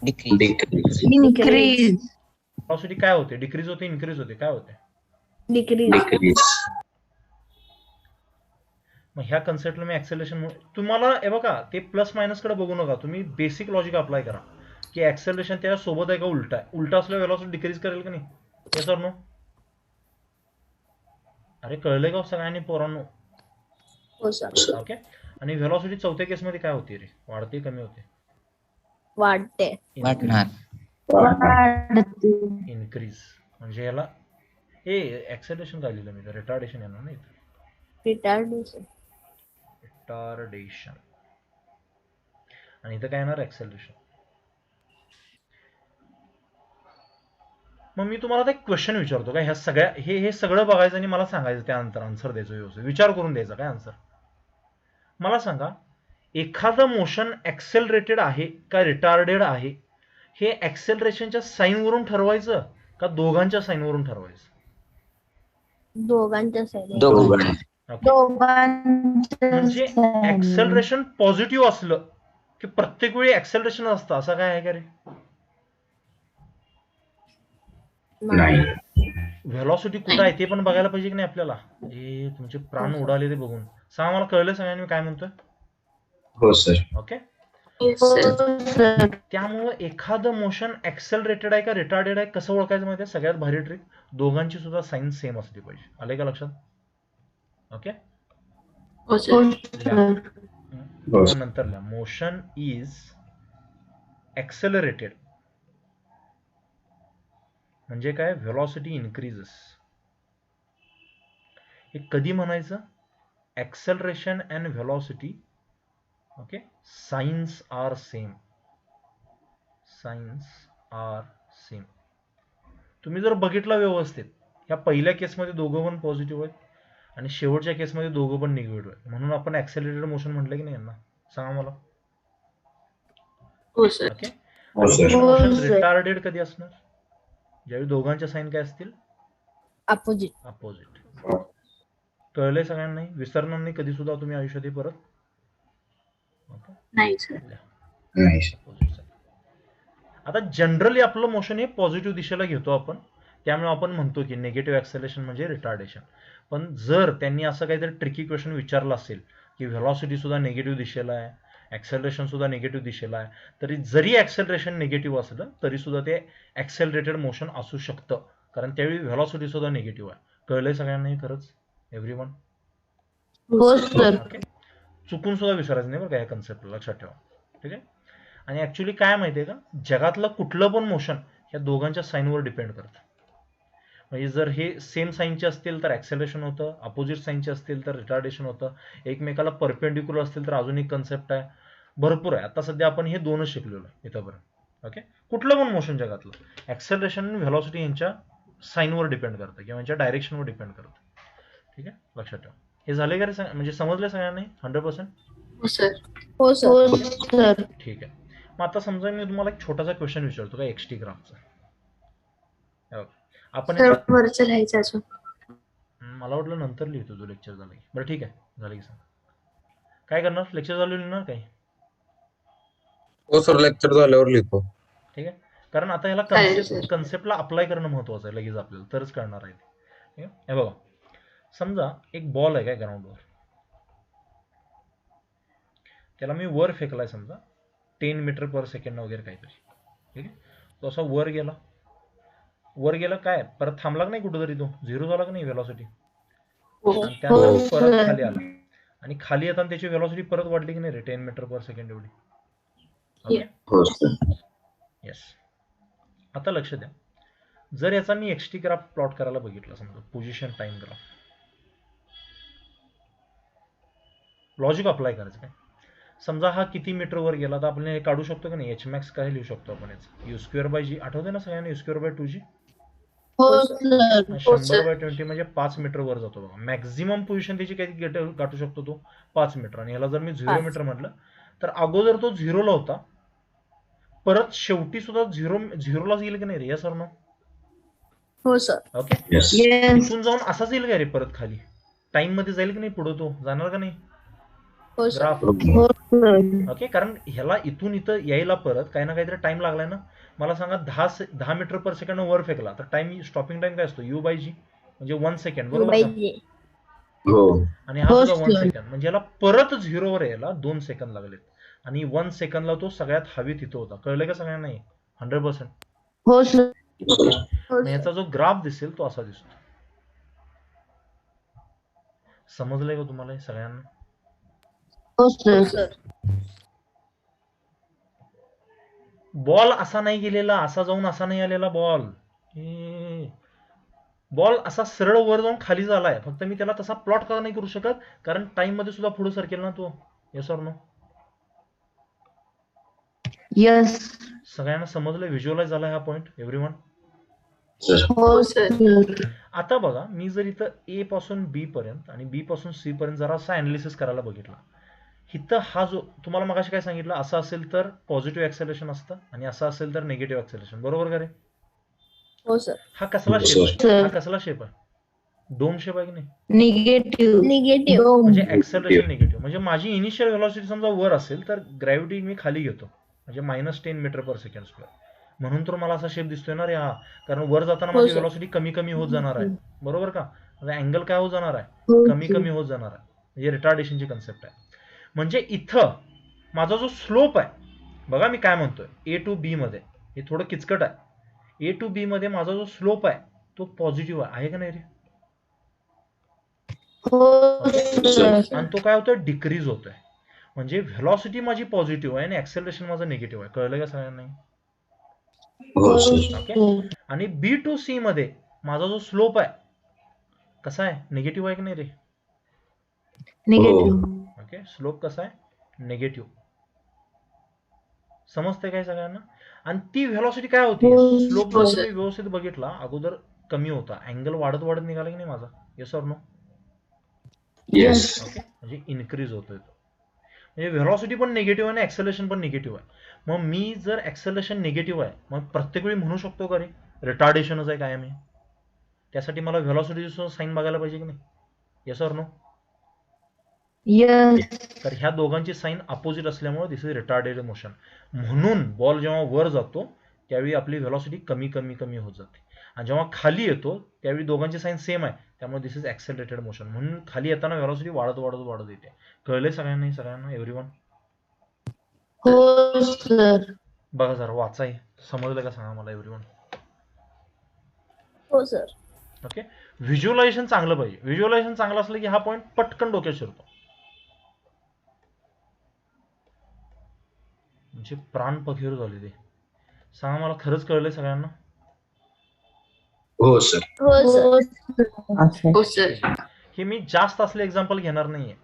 व्हेलॉसिटी काय होते? डिक्रीज होते, इन्क्रीज होते, काय होते? डिक्रीज. मग ह्या कन्सेप्टला मी ऍक्सेलरेशन. तुम्हाला हे बघा, ते प्लस मायनस कडे बघू नका, तुम्ही बेसिक लॉजिक अप्लाय करा की ऍक्सेलरेशन त्या सोबत आहे का उलटा आहे? उलटा असल्यावर व्हेलॉसिटी डिक्रीज करेल का नाही? Yes or no? अरे कळलंय का सगळ्यांनी पोरांनो? ओके, आणि व्हेलॉसिटी चौथ्या केसमध्ये काय होते रे? वाढते, कमी होते? वाढते. इन्क्रीज. म्हणजे याला हे ऍक्सेलरेशन काय लिहिलं मी? रिटार्डेशन येणार नाही, रिटार्डेशन. आणि इथं काय येणार? ऍक्सेलरेशन. मग मी तुम्हाला एक क्वेश्चन विचारतो काय? ह्या सगळ्या हे सगळं बघायचं आणि मला सांगायचं, त्यानंतर आन्सर द्यायचं, व्यवस्थित विचार करून द्यायचा. काय आन्सर? मला सांगा, एखादं मोशन ऍक्सेलरेटेड आहे का रिटार्डेड आहे हे ऍक्सेलरेशनच्या साईनवरून ठरवायचं का दोघांच्या साईनवरून ठरवायचं? दोघांच्या साईड. म्हणजे ऍक्सेलरेशन पॉझिटिव्ह असलं की प्रत्येक वेळी ऍक्सेलरेशन असतं असं काय आहे का रे? नाही. व्हेलॉसिटी कुठं आहे ते पण बघायला पाहिजे की नाही आपल्याला? हे तुमचे प्राण उडाले ते बघून. सांगा मला, कळलं सगळ्यांनी मी काय म्हणतोय? हो सर. ओके, त्यामुळं एखादं मोशन ऍक्सेलरेटेड आहे का रिटार्डेड आहे कसं ओळखायचं माहिती आहे? सगळ्यात भारी ट्रिक, दोघांची सुद्धा साईन सेम असली पाहिजे. आले का लक्षात? ओके, नंतर मोशन इज ऍक्सेलरेटेड म्हणजे काय? Velocity increases. हे कधी म्हणायचं? Acceleration and velocity, okay, signs are same. तुम्ही जर बघितलं व्यवस्थित, या पहिल्या केसमध्ये दोघं पण पॉझिटिव्ह आहेत आणि शेवटच्या केसमध्ये दोघं पण निगेटिव्ह आहेत, म्हणून आपण ऍक्सेलरेटेड मोशन म्हटलं की नाही यांना? सांगा मला. ओके, मोशन रिटार्डेड कधी असणार? ज्यावेळी दोघांच्या साईन काय असतील? अपोजिट. कळलंय सगळ्यांना? विसरणार नाही कधी सुद्धा तुम्ही आयुष्यात परत? नाही सर. आता जनरली आपलं मोशन हे पॉझिटिव्ह दिशेला घेतो आपण, त्यामुळे आपण म्हणतो की निगेटिव्ह ऍक्सेलरेशन म्हणजे रिटार्डेशन. पण जर त्यांनी असं काहीतरी ट्रिकी क्वेश्चन विचारलं असेल की व्हेलॉसिटी सुद्धा निगेटिव्ह दिशेला आहे, ऍक्सेलरेशन सुद्धा निगेटिव्ह दिशेला आहे, तरी जरी ऍक्सेलरेशन निगेटिव्ह असलं तरी सुद्धा ते ऍक्सेलरेटेड मोशन असू शकतं, कारण त्यावेळी व्हेलॉसिटी सुद्धा निगेटिव्ह आहे. कळलंय सगळ्यांना हे खरंच? एव्हरीवन? ओके, चुकून सुद्धा विसरायचं नाही बरं का या कन्सेप्ट, लक्षात ठेवा. ठीक आहे. आणि ऍक्च्युली काय माहितीये का, जगातलं कुठलं पण मोशन ह्या दोघांच्या साईनवर डिपेंड करतं. म्हणजे जर हे सेम साईनचे असतील तर ऍक्सेलरेशन होतं, अपोजिट साईनचे असतील तर रिटार्डेशन होतं, एकमेकाला परपेंडिक्युलर असतील तर अजून एक कन्सेप्ट आहे, भरपूर आहे. आता सध्या आपण हे दोनच शिकलेलो आहे इथंपर्यंत. ओके, कुठलं पण मोशन जगातलं ऍक्सेलरेशन आणि व्हेलॉसिटी यांच्या साईनवर डिपेंड करतं किंवा यांच्या डायरेक्शनवर डिपेंड करतं. ठीक आहे, लक्षात ठेवा. हे झाले का रे म्हणजे समजले सगळ्यांना 100%? हो सर. हो सर. ठीक आहे. मग आता समजा मी तुम्हाला एक छोटासा क्वेश्चन विचारतो का एक्सटी ग्राफचा. आपण वरचं लिहायचं अजून. मला वाटलं नंतर लिहितो तो लेक्चर झाला की. बरं ठीक आहे, झालं की सांग. काय करणार, लेक्चर झालं लिहिणार काही? हो सर, लेक्चर झाल्यावर लिहितो. ठीक आहे, कारण आता ह्याला कन्सेप्टला अप्लाय करणं महत्वाचं आहे लगेच आपल्याला, तरच कळणार आहे. ठीक आहे, हे बघा, समजा एक बॉल आहे काय ग्राउंडवर, त्याला मी वर फेकलाय समजा 10 मीटर पर सेकंड वगैरे काहीतरी. ठीक आहे, तो असा वर गेला काय परत थांबला का नाही कुठेतरी, तो झिरो झाला का नाही व्हेलॉसिटी, आणि त्यानंतर परत खाली आला आणि खाली येताना त्याची व्हेलॉसिटी परत वाढली की नाही रे 10 मीटर पर सेकंड एवढी. येस. आता लक्ष द्या, जर याचा मी एक्सटी ग्राफ प्लॉट करायला बघितला समजा, position time graph, logic apply करायचं काय, समजा हा किती मीटर वर गेला तर आपण हे काढू शकतो का नाही, एच मॅक्स काय लिहू शकतो आपण याचं, यू स्क्वेअर बाय जी. आठवते ना सगळ्यांना यू स्क्वेअर बाय 2g? 100/20 म्हणजे 5 मीटर वर जातो बघा. मॅक्झिमम पोझिशन त्याची काही गाठू शकतो तो 5 मीटर. आणि ह्याला जर मी 0 मीटर म्हटलं तर अगोदर तो 0ला होता, परत शेवटी सुद्धा झिरोलाच येईल की नाही रे, सर नो? हो सर. ओके, इथून जाऊन असाच येईल का रे परत खाली, टाइम मध्ये जाईल की नाही, पुढे तो जाणार का नाही ग्राफ? ओके, कारण ह्याला इथून इथं यायला परत काही ना काहीतरी टाइम लागलाय ना. मला सांगा 10 मीटर पर सेकंड वर फेकला तर टाइम, स्टॉपिंग टाइम काय असतो, u/g म्हणजे 1 सेकंड, बरोबर का? आणि हा सुद्धा 1 सेकंड, म्हणजे याला परत 0 वर यायला 2 सेकंद लागलेत. आणि 1 सेकंदला तो सगळ्यात हवेत इथं होता. कळलं का सगळ्यांना? 100%. हो सर. ह्याचा जो ग्राफ दिसेल तो असा दिसतो. समजलंय का तुम्हाला सगळ्यांना? हो सर. बॉल असा नाही गेलेला, असा जाऊन असा नाही आलेला बॉल असा सरळ वर जाऊन खाली झालाय, फक्त मी त्याला तसा प्लॉट का नाही करू शकत, कारण टाइम मध्ये सुद्धा पुढे सरकेल ना तो. Yes or no? यस. सगळ्यांना समजलं, व्हिज्युअलाइज झाला हा पॉइंट एव्हरीवन? हो सर. आता बघा, मी जर इथं ए पासून बी पर्यंत आणि बी पासून सी पर्यंत जरा असा अनालिसिस करायला बघितला, इथं हा जो तुम्हाला मगाशी काय सांगितलं, असं असेल तर पॉझिटिव्ह ऍक्सेलरेशन असतं आणि असं असेल तर निगेटिव्ह ऍक्सेलरेशन, बरोबर का रे? हो सर. हा कसला शेप आहे? हा कसला शेप आहे? डोम शेप आहे की नाही? निगेटिव्ह म्हणजे ऍक्सेलरेशन निगेटिव्ह. म्हणजे माझी इनिशियल व्हेलॉसिटी समजा वर असेल तर ग्रॅव्हिटी मी खाली घेतो, म्हणजे -10 मीटर पर सेकंड स्क्वेअर. म्हणून तर मला असा शेप दिसतोय ना रे हा, कारण वर जाताना माझी व्हेलॉसिटी कमी कमी होत जाणार आहे, बरोबर का? अँगल काय होत जाणार आहे, कमी कमी होत जाणार आहे, म्हणजे रिटार्डेशनची कन्सेप्ट आहे. म्हणजे इथं माझा जो स्लोप आहे बघा, मी काय म्हणतोय, ए टू बी मध्ये, हे थोडं किचकट आहे, ए टू बी मध्ये माझा जो स्लोप आहे तो पॉझिटिव्ह आहे का नाही रे? आणि तो काय होतोय, डिक्रीज होतोय. म्हणजे व्हेलॉसिटी माझी पॉझिटिव्ह आहे आणि ऍक्सेलरेशन माझं निगेटिव्ह आहे. कळलं का सगळ्यांना? ओके. आणि बी टू सी मध्ये माझा जो स्लोप आहे कसा आहे, निगेटिव्ह आहे की नाही रे? निगेटिव्ह. ओके, स्लोप कसा आहे, निगेटिव्ह. समजते काय सगळ्यांना? आणि ती व्हेलॉसिटी काय होती, स्लोप जर तुम्ही व्यवस्थित बघितला अगोदर कमी होता, अँगल वाढत वाढत निघाला की नाही माझा, yes or no? Yes. Okay, म्हणजे इन्क्रीज होतोय तो. म्हणजे व्हेलॉसिटी पण निगेटिव्ह आहे आणि ऍक्सेलरेशन पण निगेटिव्ह आहे. मग मी जर ऍक्सेलरेशन निगेटिव्ह आहे, मग प्रत्येक वेळी म्हणू शकतो का रे रिटार्डेशनच आहे कायम? त्यासाठी मला व्हेलॉसिटी साईन बघायला पाहिजे की नाही, येस ऑर नो? तर ह्या दोघांची साईन अपोजिट असल्यामुळे दिस इज रिटार्डेड मोशन. म्हणून बॉल जेव्हा वर जातो त्यावेळी आपली व्हेलॉसिटी कमी कमी कमी होत जाते, आणि जेव्हा खाली येतो त्यावेळी दोघांची साईन सेम आहे, त्यामुळे दिस इज ऍक्सेलरेटेड मोशन. म्हणून खाली येताना व्हेलॉसिटी वाढत वाढत वाढत येते. कळलंय सगळ्यांना एव्हरीवन? हो सर. बघा जरा वाचाय, समजलं का सांगा मला एव्हरीवन? हो सर. ओके, व्हिज्युअलायझेशन चांगलं पाहिजे. व्हिज्युअलायझेशन चांगलं असलं की हा पॉईंट पटकन डोक्यात शिरतो, म्हणजे प्राण पखेर झाले ते. सांगा मला, खरंच कळलंय सगळ्यांना? हो सर. हो सर. हे मी जास्त असले एक्झाम्पल घेणार नाहीये,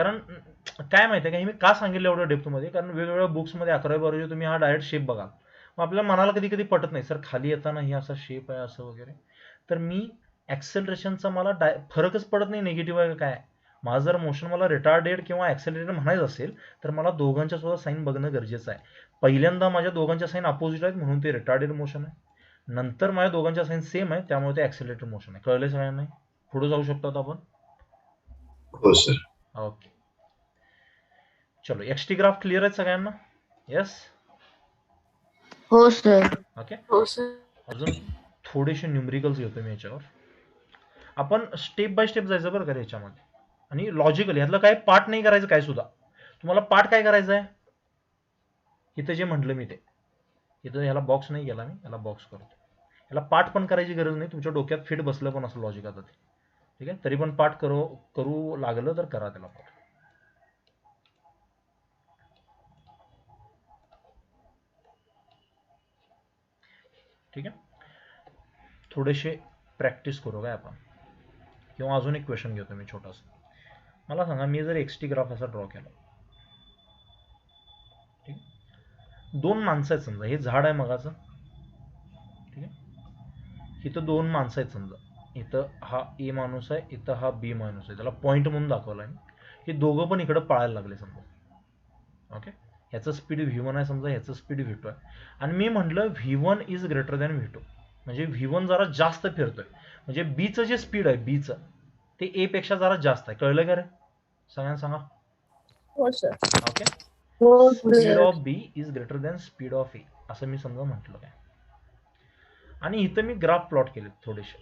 कारण काय माहिती आहे का, हे मी का सांगितलं एवढं डेप्थमध्ये, कारण वेगवेगळ्या बुक्समध्ये 11वी-12वी तुम्ही हा डायरेक्ट शेप बघाल, मग आपल्या मनाला कधी कधी पटत नाही, सर खाली येताना हे असा शेप आहे असं वगैरे. तर मी ॲक्सेलरेशनचा मला फरकच पडत नाही निगेटिव्ह आहे काय. माझं जर मोशन मला रिटार्डेड किंवा ॲक्सेलरेटेड म्हणायचं असेल तर मला दोघांच्या सुद्धा साईन बघणं गरजेचं आहे. पहिल्यांदा माझ्या दोघांच्या साईन अपोजिट आहेत म्हणून ते रिटार्डेड मोशन आहे, नंतर माझ्या दोघांच्या साईन सेम आहे त्यामुळे ते ॲक्सेलरेटेड मोशन आहे. कळले सगळ्यांना? पुढे जाऊ शकतात आपण. हो सर. ओके चलो, एक्सटी ग्राफ क्लिअर आहे सगळ्यांना? येस. हो सर. ओके, हो सर. अजून थोडेसे न्यूमरिकल्स घेतो मी याच्यावर. आपण स्टेप बाय स्टेप जायचं बरं का याच्यामध्ये, आणि लॉजिकल. ह्यातलं काय पार्ट नाही करायचं काय सुद्धा. तुम्हाला पार्ट काय करायचं आहे, इथं जे म्हटलं मी ते, इथं ह्याला बॉक्स नाही केला मी, ह्याला बॉक्स करतो. ह्याला पार्ट पण करायची गरज नाही, तुमच्या डोक्यात फिट बसलं पण असं लॉजिक आता ते, ठीक आहे. तरी पण पार्ट करू लागलं तर करा त्याला पार्ट. ठीक आहे, थोडेसे प्रॅक्टिस करू काय आपण, किंवा अजून एक क्वेश्चन घेतो मी छोटासा. मला सांगा, मी जर एक्सटी ग्राफ असा ड्रॉ केला, ठीक आहे, दोन माणसं आहेत समजा, हे झाड आहे मगाचं, ठीक आहे. इथं दोन माणसं आहेत समजा, इथं हा ए माणूस आहे, इथं हा बी माणूस आहे, त्याला पॉईंट म्हणून दाखवला आहे. हे दोघं पण इकडं पळायला लागले समजा. ओके, ह्याचं स्पीड V1 आहे समजा, ह्याचं स्पीड V2 आहे, आणि मी म्हटलं V1 is greater than V2, म्हणजे V1 जरा जास्त फिरतोय, म्हणजे बीचं जे स्पीड आहे बीचं ते ए पेक्षा जरा जास्त आहे. कळलं का रे सगळ्यांना? सांगा. हो सर. ओके, हो speed of B is greater than speed of A, असं मी समजा म्हटलं काय. आणि इथं मी ग्राफ प्लॉट केले थोडेसे,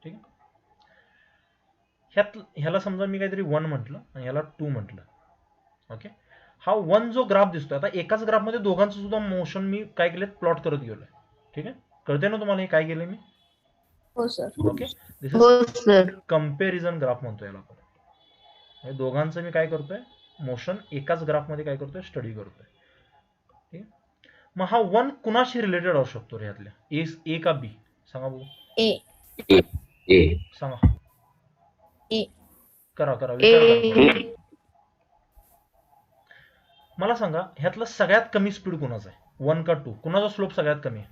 ठीक आहे. ह्याला समजा मी काहीतरी 1 म्हटलं आणि ह्याला 2 म्हटलं. ओके, हा 1 जो ग्राफ दिसतोय, आता एकाच ग्राफमध्ये दोघांचं सुद्धा मोशन मी काय केलं, प्लॉट करत गेलोय. ठीक आहे, कळते ना तुम्हाला हे काय केलंय मी? हो sir. Okay, this is comparison graph म्हणतो याला आपण. म्हणजे दोघांचं मी काय करतोय, मोशन एकाच ग्राफमध्ये काय करतोय, स्टडी करतोय. ठीक आहे, मग हा 1 कुणाशी रिलेटेड असू शकतो रे ह्यातल्या, ए का बी? सांगा बघू. ए. सांगा. ए. करा विचार करा. मला सांगा, ह्यातलं सगळ्यात कमी स्पीड कुणाचा आहे, 1 का 2? कुणाचा स्लोप सगळ्यात कमी आहे?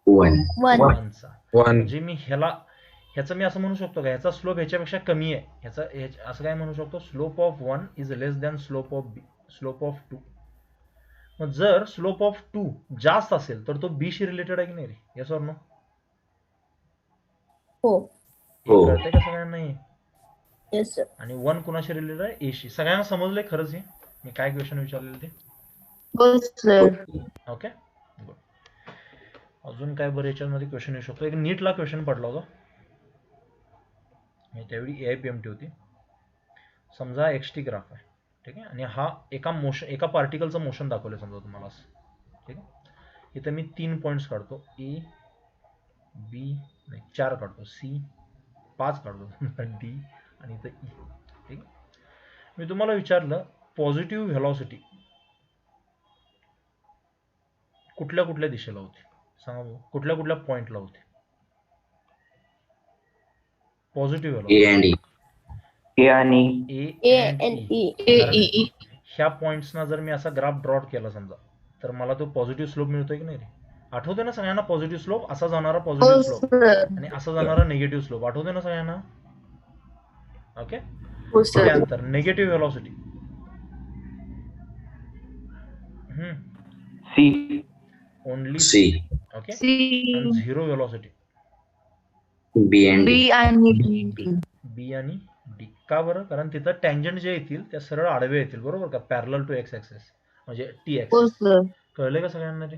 1. चा. म्हणजे मी ह्याचं मी असं म्हणू शकतो का, ह्याचा स्लोप ह्याच्यापेक्षा कमी आहे, ह्याचा असं काय म्हणू शकतो, slope of 1 is less than slope of 2. मग जर स्लोप ऑफ 2 जास्त असेल तर तो बी शी रिलेटेड आहे की नाही रे? Yes or no? हो. कळतंय का सगळ्यांना? Yes sir. आणि 1 कुणाशी रिलेटेड आहे, ए शी. सगळ्यांना समजलंय खरंच हे मी काय क्वेश्चन विचारलेलं ते? हो सर. Okay, good. अजून काय बरं याच्यामध्ये क्वेश्चन येऊ शकतो? एक नीटला क्वेश्चन पडला होता, त्यावेळी AIPMT होती. समजा एक्सटी ग्राफ आहे, ठीक आहे, आणि हा एका पार्टिकलचं मोशन दाखवलं समजा तुम्हाला असं. ठीक आहे, इथं मी 3 पॉईंट्स काढतो, A B नाही 4 काढतो, C 5 काढतो, D आणि इथं E. ठीक आहे, मी तुम्हाला विचारलं पॉझिटिव्ह व्हेलॉसिटी कुठल्या कुठल्या दिशेला होती? सांगा बघू, कुठल्या कुठल्या पॉइंटला होती पॉझिटिव्ह व्हेलॉसिटी? ए आणि E. ह्या पॉइंट्सना जर मी असा ग्राफ ड्रॉट केला समजा, तर मला तो पॉझिटिव्ह स्लोप मिळतोय की नाही रे? आठवते ना सगळ्यांना? पॉझिटिव्ह स्लोप, असा जाणारा पॉझिटिव्ह स्लोप आणि असा जाणारा निगेटिव्ह स्लोप, आठवते ना सगळ्यांना? ओके, त्यानंतर negative velocity C. Only C. Okay, आणि झिरो व्हेलॉसिटी बी आणि बी आणि डी. का बरं? कारण तिथं टँजंट जे येतील त्या सरळ आडवे येतील, बरोबर का, पॅरलल टू एक्स ऍक्सिस म्हणजे टी ऍक्सिस. कळले का सगळ्यांना ते?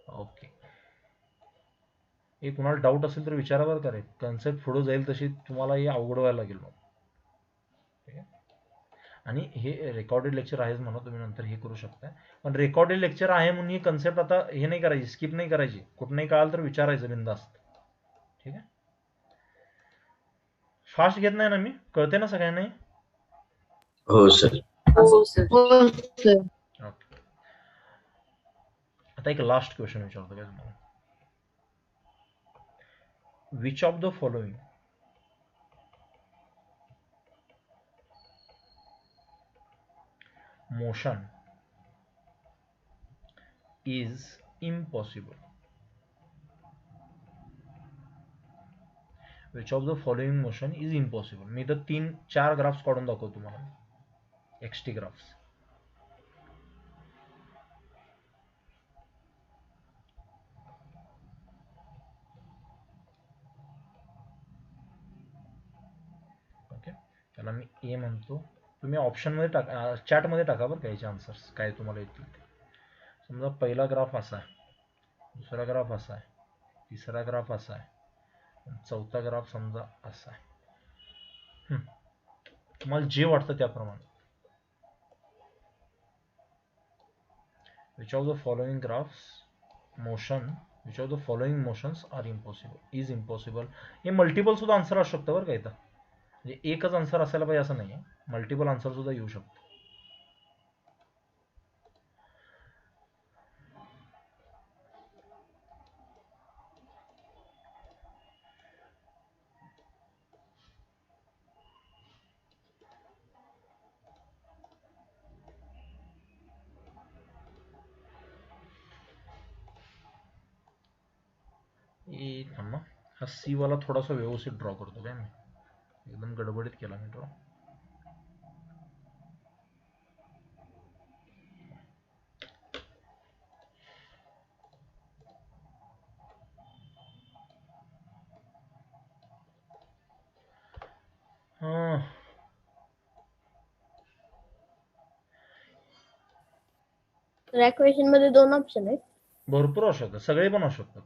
ओके, हे कुणाला डाऊट असेल तर विचारा बरं का रे, कन्सेप्ट पुढे जाईल तशी तुम्हाला हे अवघड व्हायला लागेल मग. ठीक आहे, आणि हे रेकॉर्डेड लेक्चर आहेच म्हणा, तुम्ही नंतर हे करू शकता, पण रेकॉर्डेड लेक्चर आहे म्हणून ही कन्सेप्ट आता हे नाही करायची, स्किप नाही करायची. कुठं कळाल तर विचारायचं बिंदास्त. ठीक आहे, फास्ट घेत नाही ना मी, कळते ना सगळ्यांना? हो सर. ओके, आता एक लास्ट क्वेश्चन विचारतो काय तुम्हाला. Which of the following motion is impossible. Which of the following motion is impossible? मी तर 3-4 ग्राफ्स काढून दाखवतो तुम्हाला, एक्सटी ग्राफ्स. ओके, त्याला मी ए म्हणतो. तुम्ही ऑप्शन मध्ये टाका, चॅट मध्ये टाका बरं काहीचे आन्सर्स काय तुम्हाला येतील ते. समजा पहिला ग्राफ असा आहे, दुसरा ग्राफ असा आहे, तिसरा ग्राफ असा आहे, चौथा ग्राफ समजा असा आहे. तुम्हाला जे वाटतं त्याप्रमाणे. Which of the following graphs motion, which of the following motions are impossible, is impossible. हे मल्टिपल सुद्धा आन्सर असू शकतं बरं का इथं, म्हणजे एकच आन्सर असायला पाहिजे असं नाही आहे, मल्टिपल आन्सर सुद्धा येऊ शकतो. थांबा, हा सी वाला थोडासा व्यवस्थित ड्रॉ करतो काय मी, एकदम गडबडीत केला मी ड्रॉ. या क्वेश्चन मध्ये 2 ऑप्शन आहेत. भरपूर असू शकतात, सगळे पण असू शकतात.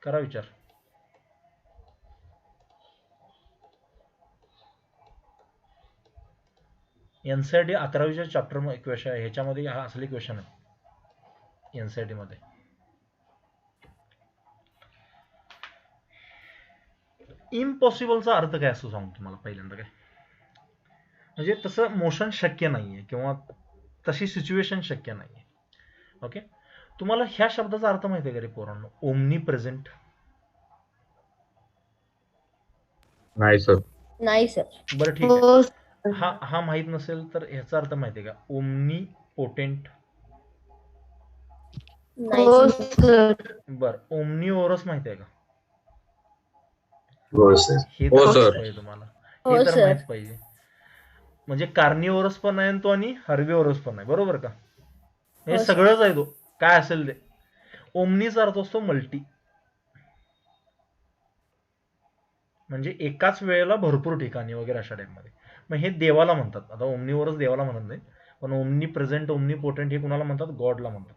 करा विचार. एनसीईआरटी 11वीच्या चॅप्टर क्वेश्चन आहे, ह्याच्यामध्ये हा असले क्वेश्चन आहे एनसीईआरटी मध्ये. इम्पॉसिबलचा अर्थ काय असतो सांगतो तुम्हाला पहिल्यांदा. काय म्हणजे तसं मोशन शक्य नाहीये किंवा तशी सिच्युएशन शक्य नाहीये. ओके, तुम्हाला ह्या शब्दाचा अर्थ माहिती आहे का रे पोरांनो, ओमनी प्रेझेंट? नाही सर. नाही सर. बरं ठीक आहे, हा माहित नसेल तर ह्याचा अर्थ माहिती आहे का, ओमनी पोटेंट? नाही सर. बर, ओमनीओरस माहिती आहे का? हो सर. हे हो तर सर. माहित पाहिजे तुम्हाला, हो हे तर सर. माहित पाहिजे. म्हणजे कार्निओरस पण आहे तो आणि हर्बिओरस पण आहे, बरोबर का? हे हो सर. सगळंच आहे तो, काय असेल ते. ओमनीचा अर्थ असतो मल्टी, म्हणजे एकाच वेळेला भरपूर ठिकाणी वगैरे अशा टाईपमध्ये. मग हे देवाला म्हणतात. आता ओमनीवरच देवाला म्हणत नाही, पण ओमनी प्रेझेंट, ओमनी पोटेंट हे कुणाला म्हणतात? गॉडला म्हणतात.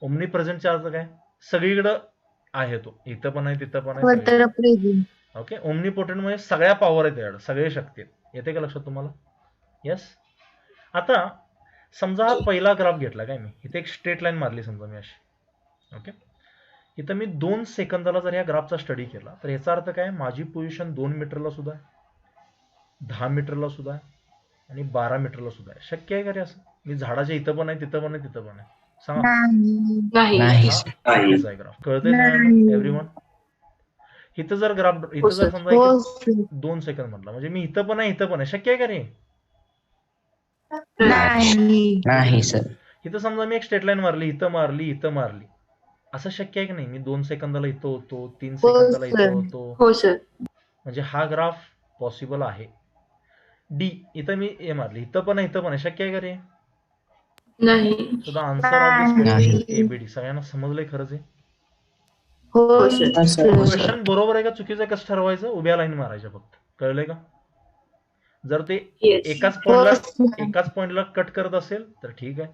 ओमनी प्रेझेंटचा अर्थ काय? सगळीकडं आहे तो, इथं पण आहे, तिथं पण आहे, सगळीकडे. ओके, ओमनी पोटेंट म्हणजे सगळ्या पॉवर आहेत त्याच्याकडे, सगळे शक्ती आहेत. येते का लक्षात तुम्हाला? यस. आता समजा हा पहिला ग्राफ घेतला काय मी, इथे एक स्ट्रेट लाईन मारली समजा मी अशी. ओके, इथं मी 2 सेकंदाला जर या ग्राफचा स्टडी केला तर याचा अर्थ काय, माझी पोझिशन 2 मीटरला सुद्धा आहे, 10 मीटरला सुद्धा आहे आणि 12 मीटरला सुद्धा आहे. शक्य आहे का रे असं? मी झाडाच्या इथं पण आहे, तिथं पण आहे, तिथं पण आहे. सांगा. नाही हा सर. चुकीचा आहे ग्राफ. कळतंय एव्हरीवन? इथं जर ग्राफ, इथं जर समजा 2 सेकंद म्हटला म्हणजे मी इथं पण आहे, इथं पण आहे. शक्य आहे का रे? नाही सर. इथं समजा मी एक स्ट्रेट लाईन मारली, इथं मारली, इथं मारली, असं शक्य आहे की नाही? मी 2 सेकंदाला इथं होतो, 3 सेकंदाला इथं होतो. म्हणजे हा ग्राफ पॉसिबल आहे. डी, इथं मी ए मारली, इथं पण आहे, इथं पण आहे. शक्य आहे का रे? नाही. So the answer of this question is ABD. सगळ्यांना समजलंय खरंच आहे? हो सर. क्वेश्चन बरोबर आहे का चुकीचं आहे कसं ठरवायचं? उभ्या लाईन मारायच्या फक्त. कळलंय का? जर ते Yes. एकाच पॉइंटला कट करत असेल तर ठीक आहे,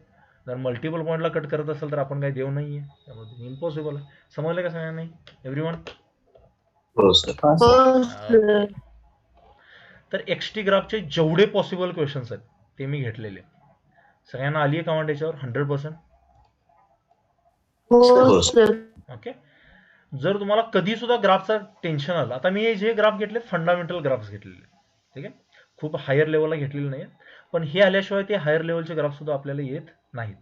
जर मल्टिपल पॉइंटला कट करत असेल तर आपण काही देव नाहीये, त्यामध्ये इम्पॉसिबल आहे. समजलं का सगळ्यांना? एव्हरीवन? हो सर. हो सर. तर एक्सटी ग्राफचे जेवढे पॉसिबल क्वेश्चन्स आहेत ते मी घेतलेले. सगळ्यांना आली आहे कमांड याच्यावर 100%? हो सर. ओके, जर तुम्हाला कधी सुद्धा ग्राफचा टेन्शन आलं, आता मी हे जे ग्राफ घेतले फंडामेंटल ग्राफ्स घेतलेले, ठीक आहे, खूप हायर लेवलला घेतलेले नाही, पण हे आल्याशिवाय ते हायर लेवलचे ग्राफ सुद्धा आपल्याला येत नाहीत.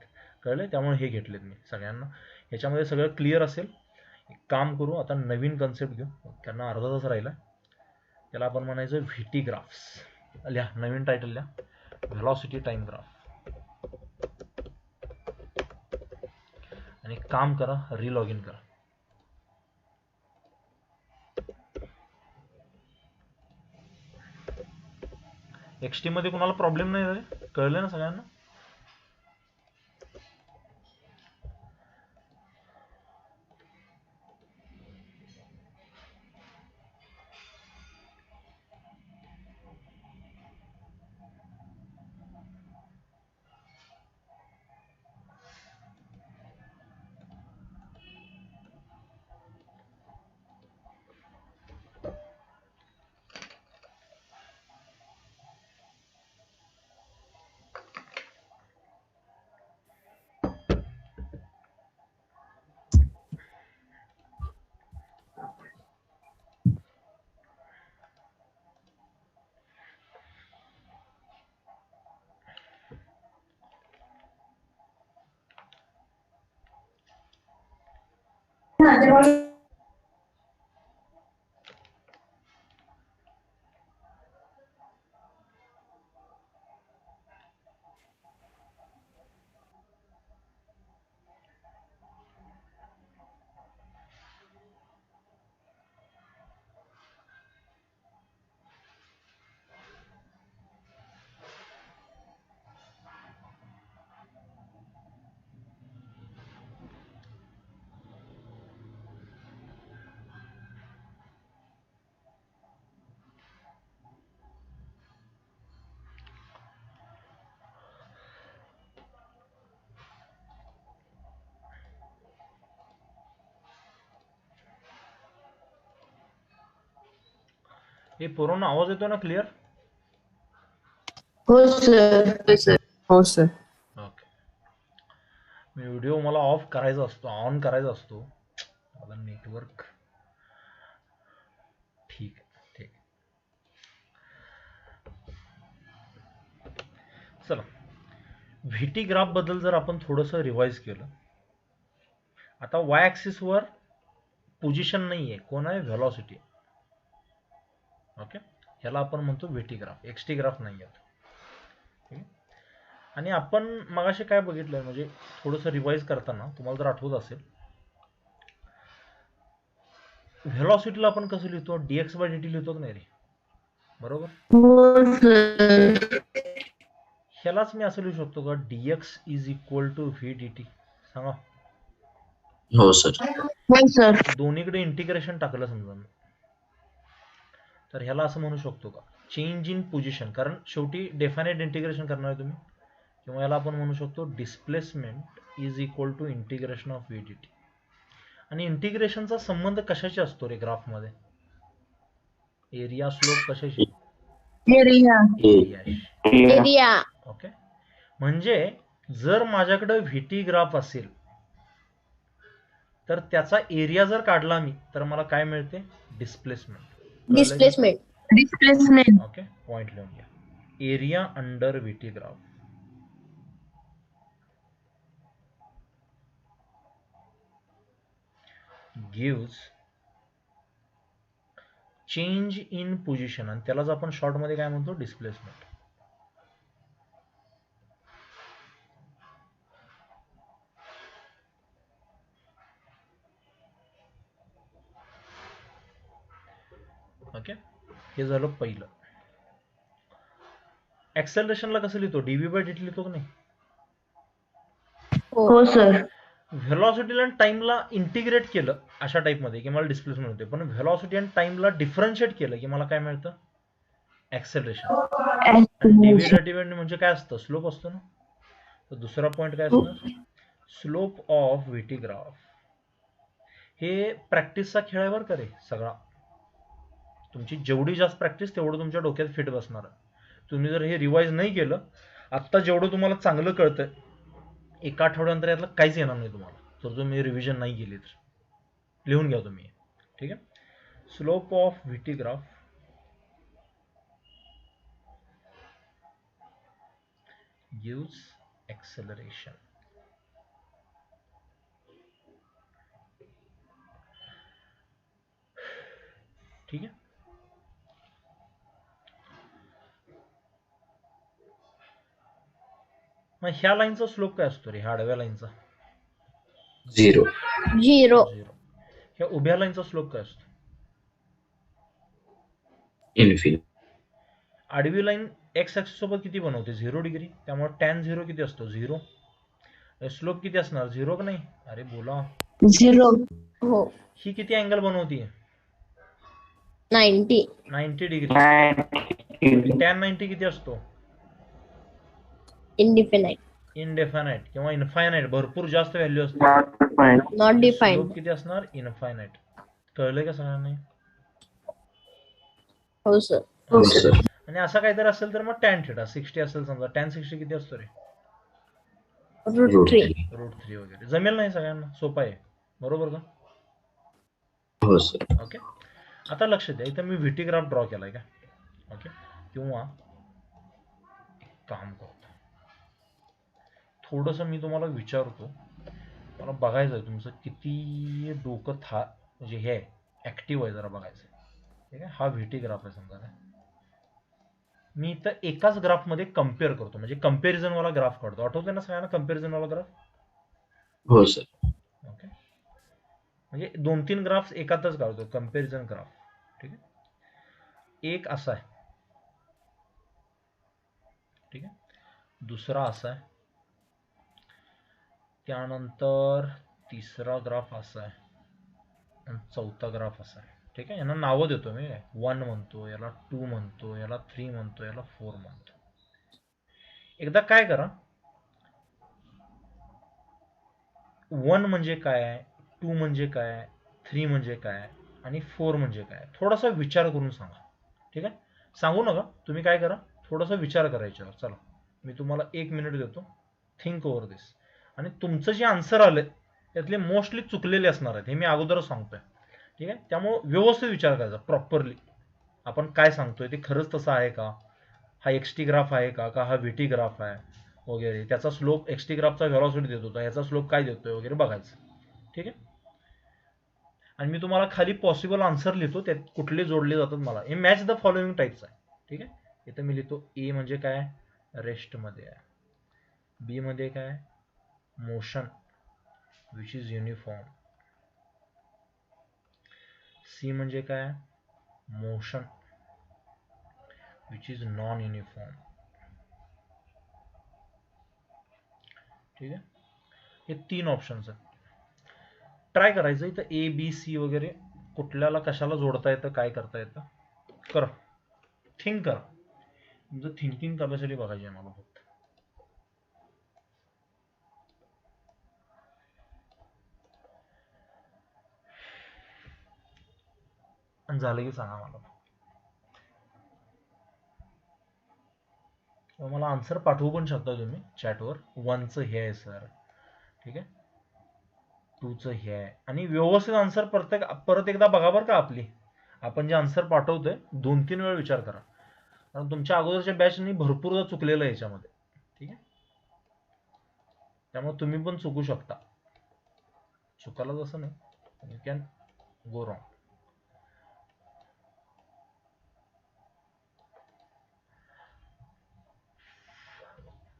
कळले? त्यामुळे हे घेतलेत मी सगळ्यांना. ह्याच्यामध्ये सगळं क्लिअर असेल. एक काम करू, आता नवीन कन्सेप्ट घेऊ, त्यांना अर्धा तास राहिला. त्याला आपण म्हणायचं व्हीटी ग्राफ्स. लिहा, नवीन टायटल लिहा, व्हेलॉसिटी टाइम ग्राफ. आणि काम करा, रिलॉग इन करा. एक्सटी मध्ये कोणाला प्रॉब्लेम नाही रे? कळलं ना सगळ्यांना? हे पोरांना आवाज येतो ना क्लिअर? हो सर. हो सर. ओके. व्हिडिओ मला ऑफ करायचा असतो, ऑन करायचा असतो. मला नेटवर्क ठीक आहे, ठीक. चला, व्हीटी ग्राफ बद्दल जर आपण थोडंसं रिवाइज केलं. आता वाय ॲक्सिस वर पोझिशन नाही आहे, कोण आहे? व्हेलॉसिटी. ओके, ह्याला आपण म्हणतो व्हीटी ग्राफ, एक्सटी ग्राफ नाही आहे. आणि आपण मगाशी काय बघितलंय, म्हणजे थोडंसं रिवाइज करताना तुम्हाला जर आठवत असेल, व्हेलॉसिटीला आपण कसं लिहितो? dx बाय dt लिहितो की नाही रे? बरोबर. हो सर. ह्यालाच मी असं लिहू शकतो का? dx is equal to V dt. सांगा. हो सर. हो सर. दोन्हीकडे इंटिग्रेशन टाकलं समजा, तर ह्याला असं म्हणू शकतो का? चेंज इन पोझिशन, कारण शेवटी डेफायनेट इंटिग्रेशन करणार आहे तुम्ही, किंवा याला आपण म्हणू शकतो displacement is equal to integration of V dt. आणि इंटिग्रेशनचा संबंध कशाशी असतो रे ग्राफमध्ये? एरिया स्लोप कशाशी? एरिया. एरिया. ओके, म्हणजे जर माझ्याकडे व्हीटी ग्राफ असेल तर त्याचा एरिया जर काढला मी, तर मला काय मिळते? डिस्प्लेसमेंट. डिस्प्लेसमेंट. ओके, पॉइंट लिहून घ्या. Area under VT graph gives change in position, आणि त्यालाच आपण शॉर्ट मध्ये काय म्हणतो? डिस्प्लेसमेंट. ओके, हे झालं पहिलं. ऍक्सेलरेशनला कसं लिहितो? dv बाय dt लिहितो की नाही? हो सर. व्हेलॉसिटीला आणि टाइमला इंटिग्रेट केलं अशा टाइपमध्ये की मला डिस्प्लेसमेंट होते, पण व्हेलॉसिटी आणि टाइमला डिफरन्शिएट केलं की मला काय मिळतं? ऍक्सेलरेशन. डेरिव्हेटिव्ह म्हणजे काय असतं? स्लोप असतो ना. तर दुसरा पॉइंट काय असणार? Slope of VT graph. हे प्रॅक्टिसचा खेळ आहे बरं का रे सगळा. तुमची जेवढी जास्त प्रॅक्टिस तेवढं तुमच्या डोक्यात फिट बसणार आहे. तुम्ही जर हे रिवाइज नाही केलं, आत्ता जेवढं तुम्हाला चांगलं कळतंय, एका आठवड्यानंतर यातलं काहीच येणार नाही तुम्हाला, जर तुम्ही रिव्हिजन नाही केली तर. लिहून घ्या तुम्ही, ठीक आहे? Slope of VT graph gives acceleration. ठीक आहे. मग ह्या लाईनचा स्लोप काय असतो रे, ह्या आडव्या लाईनचा? 0. 0. 0. ह्या उभ्या लाईनचा स्लोप काय असतो? Infinity. आडवी लाईन एक्स ऍक्सिस सोबत किती बनवते? 0 डिग्री. त्यामुळे tan 0 किती असतो? 0. स्लोप किती असणार? 0 का नाही? अरे बोला. 0. हो. ही किती अँगल बनवते? 90. 90 डिग्री. tan 90 किती असतो? Indefinite. इनडेफायनाइट किंवा इनफायनाइट, भरपूर जास्त व्हॅल्यू असते. Not defined. स्लोप किती असणार? इनफायनाइट. कळलंय का सगळ्यांना? हो सर. हो सर. आणि असं काहीतरी असेल तर मग tan थीटा 60 असेल समजा. tan 60 किती असतो रे? रूट 3. √3 वगैरे. जमेल नाही सगळ्यांना? सोपं आहे बरोबर का? हो सर. ओके. आता लक्ष द्या, इथं मी व्हीटी ग्राफ ड्रॉ केलाय का? ओके. किंवा एक काम करतो, थोडंसं मी तुम्हाला विचारतो, मला बघायचं आहे तुमचं किती डोकं म्हणजे हे ऍक्टिव्ह आहे, जरा बघायचं आहे. ठीक आहे. हा व्हीटी ग्राफ आहे समजा. काय मी इथं एकाच ग्राफमध्ये कम्पेअर करतो, म्हणजे कंपॅरिझन वाला ग्राफ काढतो. आठवतंय ना सगळ्यांना कंपॅरिझन वाला ग्राफ? हो सर. ओके. म्हणजे 2-3 ग्राफ्स एकातच काढतो, कंपॅरिझन ग्राफ. ठीक आहे. एक असा आहे, ठीक आहे, दुसरा असा आहे, त्यानंतर तिसरा ग्राफ असा आहे आणि चौथा ग्राफ असा आहे. ठीक आहे. यांना नावं देतो मी, 1 म्हणतो, याला 2 म्हणतो, याला 3 म्हणतो, याला 4 म्हणतो. एकदा काय करा, 1 म्हणजे काय, 2 म्हणजे काय, 3 म्हणजे काय आणि 4 म्हणजे काय, थोडासा विचार करून सांगा. ठीक आहे. सांगू नका, तुम्ही काय करा, थोडासा विचार करायचा. चला मी तुम्हाला 1 मिनिट देतो, थिंक ओव्हर दिस. आणि तुमचं जे आन्सर आलंय त्यातले मोस्टली चुकलेले असणार आहेत, हे मी अगोदरच सांगतोय. ठीक आहे. त्यामुळे व्यवस्थित विचार करायचा, प्रॉपरली आपण काय सांगतोय ते खरंच तसं आहे का, हा एक्सटी ग्राफ आहे का हा व्हीटी ग्राफ आहे वगैरे, त्याचा स्लोप एक्सटी ग्राफचा व्हेलॉसिटी देत होता, याचा स्लोप काय देतोय वगैरे बघायचं. ठीक आहे. आणि मी तुम्हाला खाली पॉसिबल आन्सर लिहितो, त्यात कुठले जोडले जातात मला. हे मॅच द फॉलोइंग टाईपचं आहे. ठीक आहे. इथं मी लिहितो ए म्हणजे काय, रेस्ट मध्ये आहे. बी मध्ये काय, motion which is uniform. C म्हणजे काय, motion which is non uniform. ठीक आहे. हे 3 ऑप्शन्स आहेत. ट्राय करायचं इथं ए बी सी वगैरे कुठल्याला कशाला जोडता येतं, काय करता येतं, करा, थिंक करा. तुमचं थिंकिंग कॅपॅसिटी बघायची आहे मला फक्त. आणि झालं की सांगा मला. मला आन्सर पाठवू पण शकता तुम्ही चॅटवर. 1चं हे आहे सर, ठीक आहे, 2चं हे आहे. आणि व्यवस्थित आन्सर परत एकदा बघा बरं का. आपण जे आन्सर पाठवतोय 2-3 वेळा विचार करा, कारण तुमच्या अगोदरच्या बॅचनी भरपूरदा चुकलेलं आहे याच्यामध्ये. ठीक आहे. त्यामुळे तुम्ही पण चुकू शकता, चुकायला जसं नाही, यू कॅन गो रॉंग.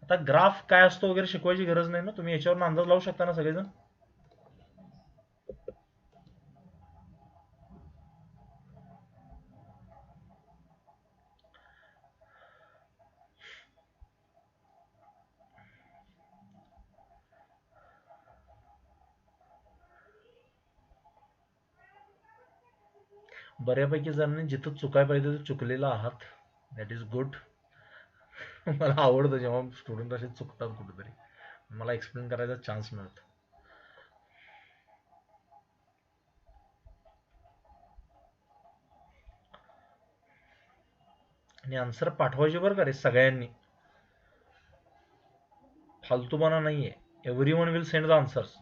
आता ग्राफ काय असतो वगैरे शिकवायची गरज नाही ना, तुम्ही याच्यावर अंदाज लावू शकता ना सगळेजण. बऱ्यापैकी जणांनी जिथं चुकाय पाहिजे तिथं चुकलेला आहात, दॅट इज गुड. मला आवडतं जेव्हा स्टुडंट असे चुकतात कुठेतरी, मला एक्सप्लेन करायचा चान्स मिळतो. आणि आन्सर पाठवायचे बरं का रे सगळ्यांनी, फालतूपणा नाहीये. Everyone will send the answers.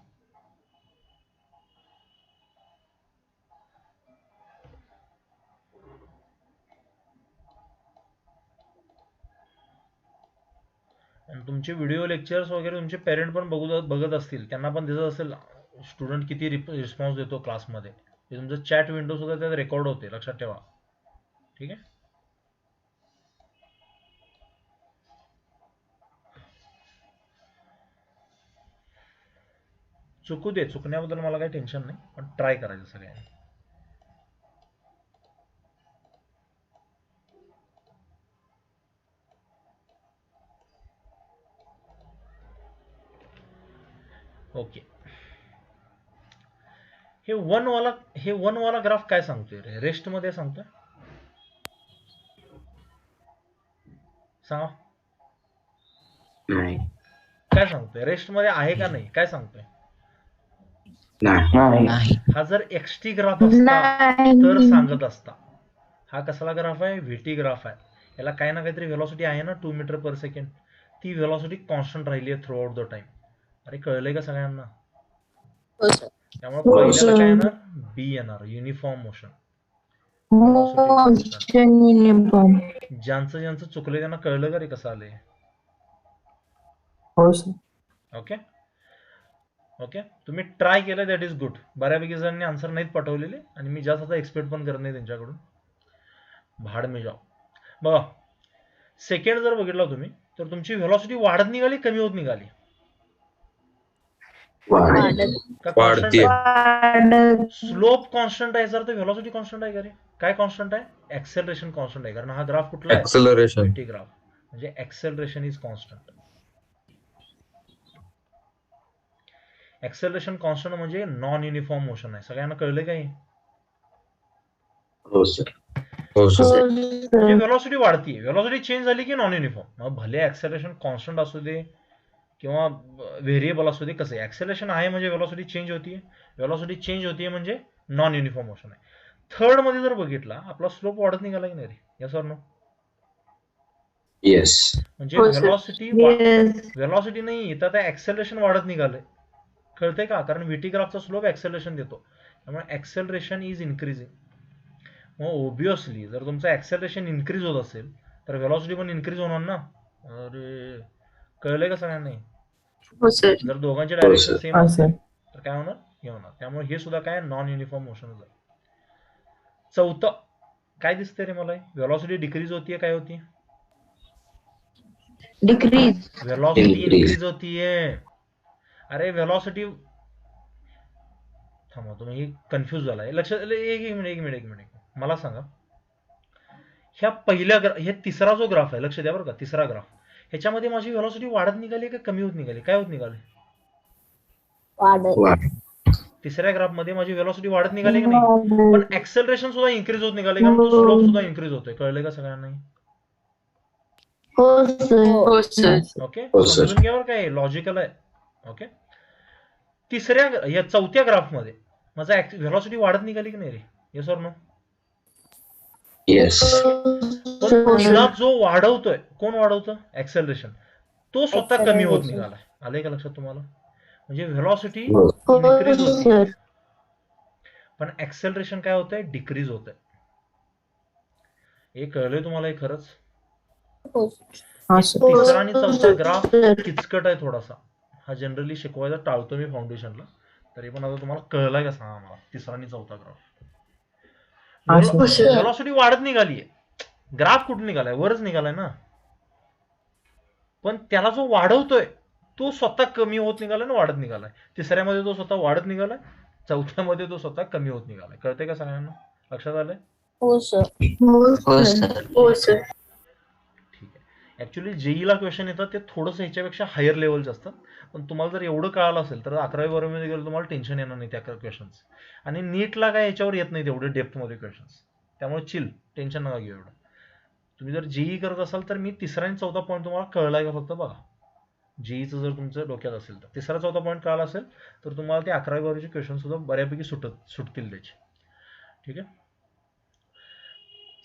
आणि तुमचे व्हिडिओ लेक्चर्स वगैरे तुमचे पेरेंट पण बघत असतील, त्यांना पण दिसत असेल स्टुडंट किती रिस्पॉन्स देतो क्लासमध्ये, हे तुमचं चॅट विंडो सुद्धा त्यात रेकॉर्ड होते, लक्षात ठेवा. ठीक आहे. चुकू दे, चुकण्याबद्दल मला काही टेन्शन नाही, पण ट्राय करायचं सगळ्यांनी. ओके. हे वन वाला ग्राफ काय सांगतोय रे? रेस्ट मध्ये सांगतोय, सांगा नाही. काय सांगतोय? रेस्ट मध्ये आहे का नाही काय सांगतोय? नाही. हा जर एक्सटी ग्राफ असता तर सांगत असता. हा कसला ग्राफ आहे? व्हीटी ग्राफ आहे. याला काही ना काहीतरी व्हेलॉसिटी आहे ना, 2 मीटर पर सेकंड. ती व्हेलॉसिटी कॉन्स्टंट राहिली आहे थ्रू आउट द टाइम. अरे कळलंय का सगळ्यांना? हो सर. त्यामुळे पहिल्याला काय येणार? बी येणार, युनिफॉर्म मोशन. ज्यांचं ज्यांचं चुकलंय त्यांना कळलं का रे कसं आलंय? हो सर. ओके ओके, तुम्ही ट्राय केलं दॅट इज गुड. बऱ्यापैकी जणांनी आन्सर नाहीत पाठवलेले आणि मी जास्त आता एक्सपेक्ट पण करत नाही त्यांच्याकडून. भाड में जाओ. बघा, सेकंड जर बघितला तुम्ही तर तुमची व्हेलॉसिटी वाढत निघाली कमी होत निघाली? का कॉन्स्टंट आहे? स्लोप कॉन्स्टंट आहे सर, तर व्हेलॉसिटी कॉन्स्टंट आहे का रे? काय कॉन्स्टंट आहे? एक्सेलरेशन कॉन्स्टंट आहे, कारण हा ग्राफ कुठला आहे? एक्सेलरेशन. टी ग्राफ, म्हणजे acceleration is constant. Acceleration constant म्हणजे नॉन युनिफॉर्म मोशन आहे. सगळ्यांना कळलं का हे? हो सर. हो सर. म्हणजे व्हेलॉसिटी वाढतीये, व्हेलॉसिटी चेंज झाली की नॉन युनिफॉर्म. मग भले एक्सेलरेशन कॉन्स्टंट असू दे किंवा व्हेरिएबल असू दे, कसं आहे, एक्सेलरेशन आहे म्हणजे व्हेलॉसिटी चेंज होतीये. व्हेलॉसिटी चेंज होतीये म्हणजे नॉन युनिफॉर्म मोशन आहे. थर्ड मध्ये जर बघितला, आपला स्लोप वाढत निघाला की नाही रे? Yes or no? येस. म्हणजे हो, sir. व्हेलॉसिटी नाही तर आता एक्सेलरेशन वाढत निघालंय. कळतंय का? कारण व्हीटी ग्राफचा स्लोप एक्सेलरेशन देतो, त्यामुळे एक्सेलरेशन इज इन्क्रीजिंग. मग ओबियसली जर तुमचं एक्सेलरेशन इन्क्रीज होत असेल तर व्हेलॉसिटी पण इन्क्रीज होणार ना. अरे कळलंय का सगळ्यांना? हो सर. जर दोघांचे डायरेक्शन sir. सेम हा असेल सर. तर काय होणार? हे होणार. त्यामुळे हे सुद्धा काय नॉन युनिफॉर्म मोशन आहे. चौथं काय दिसतंय रे मला? व्हेलॉसिटी डिक्रीज होतीये, काय होती? डिक्रीज. Velocity Increase. इन्क्रीज होतीये. अरे व्हेलॉसिटी, थांबा तुम्ही कन्फ्यूज झालाय. लक्षात, एक मिनिट मला सांगा, ह्या पहिल्या हे तिसरा जो ग्राफ आहे, लक्ष द्या बरं का, तिसरा ग्राफ, ह्याच्यामध्ये माझी व्हेलॉसिटी वाढत निघाली का कमी होत निघाली? काय होत निघाली? वाढत. तिसऱ्या ग्राफ मध्ये माझी व्हेलॉसिटी वाढत निघाली की नाही? पण एक्सेलरेशन सुद्धा इन्क्रीज होत निघाले, कारण तो स्लोप सुद्धा इन्क्रीज होतोय. कळलंय का सगळ्यांना? हो सर. हो सर. ओके, हो, sir. समजून घ्यावर काय लॉजिकल आहे. ओके, या चौथ्या ग्राफ मध्ये माझा व्हेलॉसिटी वाढत निघाली की नाही रे? Yes or no? येस. पण तिला जो वाढवतोय, कोण वाढवतं? एक्सेलरेशन. तो स्वतः कमी होत Acceleration. निघालाय. आलंय का लक्षात तुम्हाला? म्हणजे व्हेलॉसिटी हो. इन्क्रीज हो होती, सर. पण एक्सेलरेशन काय होतंय? डिक्रीज होतंय. हे कळलंय तुम्हाला? हे खरंच हो. हा सर. तिसरा आणि चौथा ग्राफ किचकट आहे थोडासा. हा जनरली शिकवायला टाळतो मी फाउंडेशनला, तरी पण आता तुम्हाला कळलाय का सांगा मला? तिसरा आणि चौथा ग्राफ, हा सर. व्हेलॉसिटी वाढत निघालीये. ग्राफ कुठे निघालाय? वरच निघालाय ना. पण त्याला जो वाढवतोय तो स्वतः कमी होत निघालाय ना वाढत निघालाय. तिसऱ्यामध्ये तो स्वतः वाढत निघालाय, चौथ्यामध्ये तो स्वतः कमी होत निघालाय. कळतंय का सगळ्यांना? लक्षात आलंय? हो सर. हो सर. हो सर. ठीक आहे. ऍक्च्युली जेईला क्वेश्चन येतात ते थोडंसं ह्याच्यापेक्षा हायर लेवलचे असतात, पण तुम्हाला जर एवढं कळालं असेल तर 11वी 12वी गेलं तुम्हाला टेन्शन येणार नाही त्या क्वेश्चन्स. आणि नीटला काय याच्यावर येत नाही तेवढे डेप्थमध्ये क्वेश्चन्स, त्यामुळे चिल, टेन्शन नका घेऊ एवढं. तुम्ही जर जेई करत असाल तर मी तिसरा आणि चौथा पॉईंट तुम्हाला कळलाय का फक्त बघा. जेईचं जर तुमचं डोक्यात असेल तर तिसरा चौथा पॉईंट कळाला असेल तर तुम्हाला ते 11वी 12वीचे क्वेश्चन सुद्धा बऱ्यापैकी सुटतील त्याचे. ठीक आहे,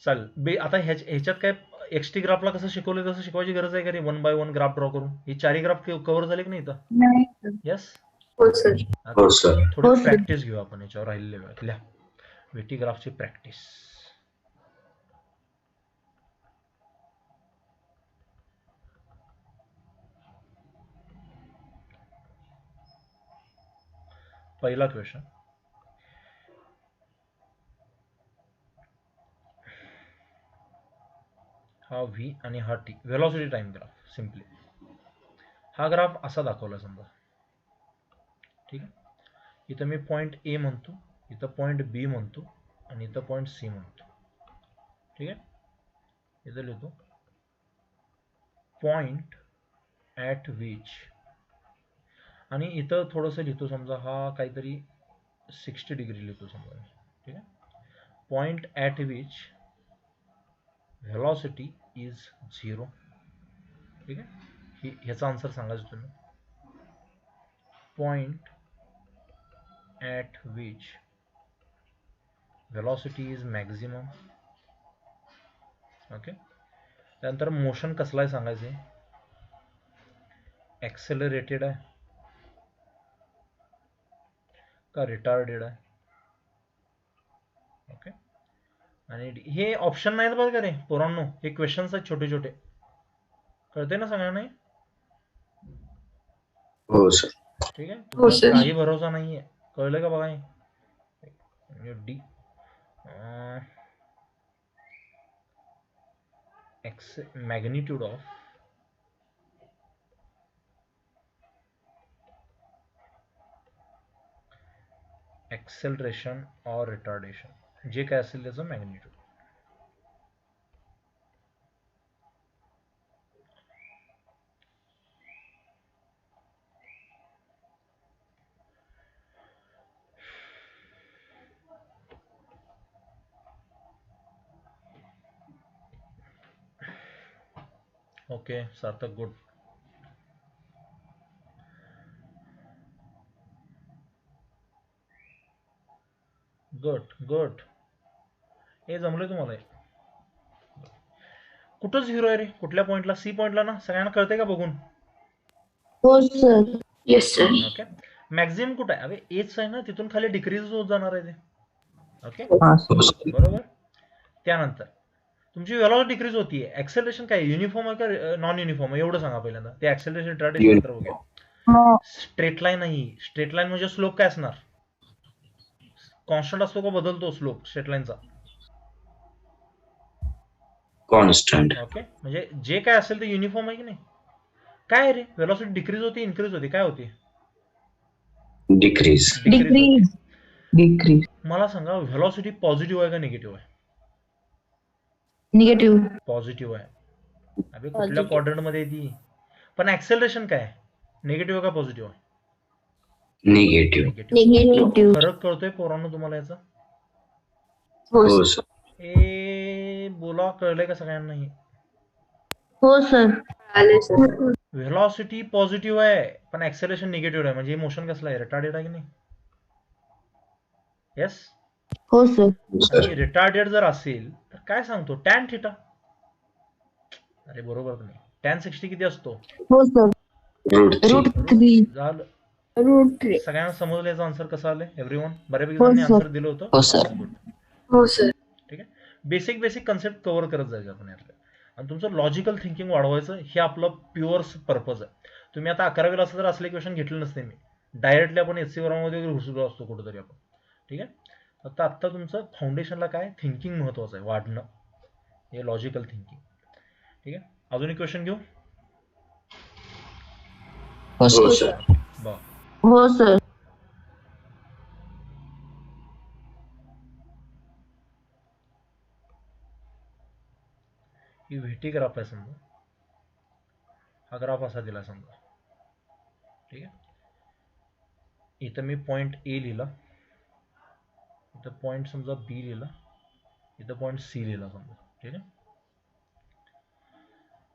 चालेल. आता ह्याच्यात काय एक्सटी ग्राफला कसं शिकवलं तसं शिकवायची गरज आहे का रे? 1 बाय 1 ग्राफ ड्रॉ करून ही चारही ग्राफ कव्हर झाले की नाही इथं? नाही. यस. हो सर. हो सर. थोडी प्रॅक्टिस घेऊ आपण याच्यावर राहिलेल्या वेळात. लिहा व्हीटी ग्राफची प्रॅक्टिस. पहिला क्वेश्चन, हा व्ही आणि हा T, velocity time graph. Simply हा ग्राफ असा दाखवला समजा. ठीक आहे, इथं मी पॉईंट ए म्हणतो, इथं पॉईंट बी म्हणतो आणि इथं पॉईंट सी म्हणतो. ठीक आहे, इथं लिहितो पॉईंट ॲट विच, आणि इथं थोडंसं लिहितो समजा हा काहीतरी 60 डिग्री लिहितो समजा. ठीक आहे, point at which velocity is 0. ठीक आहे, ह्याचा आन्सर सांगायचं तुम्ही. Point at which velocity is maximum. Okay, त्यानंतर मोशन कसला आहे सांगायचे. ॲक्सेलरेटेड आहे का रिटार्डेड आहे. ओके, आणि हे ऑप्शन नाहीत बरं का रे पोरांनो, हे क्वेश्चन्स आहेत छोटे छोटे, कळते ना सगळ्यांना. हो सर. ठीक आहे, हो तुम्हाला सर. काही भरोसा नाहीये. कळलं का बघा. डी मॅग्निट्यूड ऑफ एक्सेलरेशन और रिटार्डेशन, जे काय असेल त्याचं मॅग्निट्यूड. ओके सार्थक, गुड. गुड गुड, हे जमलंय तुम्हाला. कुठंच हिरो आहे रे, कुठल्या पॉइंटला. सी पॉइंटला ना, सगळ्यांना कळतंय का बघून. हो sir. Yes sir. Okay, maximum कुठं आहे. अरे एच आहे ना, तिथून खाली डिक्रीज होत जाणार आहे ते. ओके हा सर. हो सर. बरोबर. त्यानंतर तुमची व्हेलॉसिटी डिक्रीज होतीये. ऍक्सेलरेशन काय युनिफॉर्म आहे का नॉन युनिफॉर्म आहे, एवढं सांगा पहिल्यांदा. ते ऍक्सेलरेशन रिटार्डेशन नंतर बघूया. हा. स्ट्रेट लाईन नाही. स्ट्रेट लाईन म्हणजे स्लोप काय असणार. कॉन्स्टंट असतो का बदलतो स्लोप स्ट्रेट लाईनचा. कॉन्स्टंट. ओके, म्हणजे जे काय असेल ते युनिफॉर्म आहे की नाही. काय रे व्हेलॉसिटी डिक्रीज होती इन्क्रीज होती, काय होती. डिक्रीज. डिक्रीज. डिक्रीज. मला सांगा व्हेलॉसिटी पॉझिटिव्ह आहे का निगेटिव्ह आहे. निगेटिव्ह. पॉझिटिव्ह आहे. अबे कुठल्या Positive. क्वाड्रंट मध्ये ती. पण ऍक्सेलरेशन काय निगेटिव्ह का पॉझिटिव्ह आहे. निगेटिव्ह. निगेटिव्ह. निगेटिव्ह. फरक कळतोय पोरांनो तुम्हाला याचा. हो हो सर. सर. ए बोला, कळलंय का सगळ्यांना. हे हो सर. आले सर. व्हेलॉसिटी पॉझिटिव्ह आहे पण ऍक्सेलरेशन निगेटिव्ह आहे, म्हणजे मोशन कसला आहे, रिटार्डेड आहे की नाही. येस. हो सर. हो सर. आणि रिटार्डेड जर असेल तर काय सांगतो टॅन थिटा. अरे बरोबर नाही. टॅन 60 किती असतो. हो सर. Route route 3. 3. झालं. रूट 3. सगळ्यांना समजलं याचं आन्सर कसं आलंय. एव्हरीवन बऱ्यापैकी हो, जणांनी सर. आन्सर दिलं होतं. हो, सर. Good. हो सर. ठीक आहे, बेसिक कन्सेप्ट कव्हर करत जायचं आपण यातलं. आणि तुमचं लॉजिकल थिंकिंग वाढवायचं, हे आपलं प्युअर पर्पज आहे. तुम्ही आता 11वीला असं जर असले क्वेश्चन घेतले नसते मी, डायरेक्टली आपण एससी वरामध्ये वगैरे घुसलो असतो कुठेतरी आपण. ठीक आहे, आता तुमचं फाउंडेशनला काय थिंकिंग महत्वाचं आहे वाढणं, हे लॉजिकल थिंकिंग. ठीक आहे, अजून एक क्वेश्चन घेऊ. हो सर. बघा, हो सर. ही व्हीटी ग्राफ आहे समजा. हा ग्राफ असा दिला समजा. ठीक आहे, इथं मी पॉईंट ए लिहिला, इथं पॉईंट समजा बी लिहिला, इथं पॉईंट सी लिहिला समजा. ठीक आहे,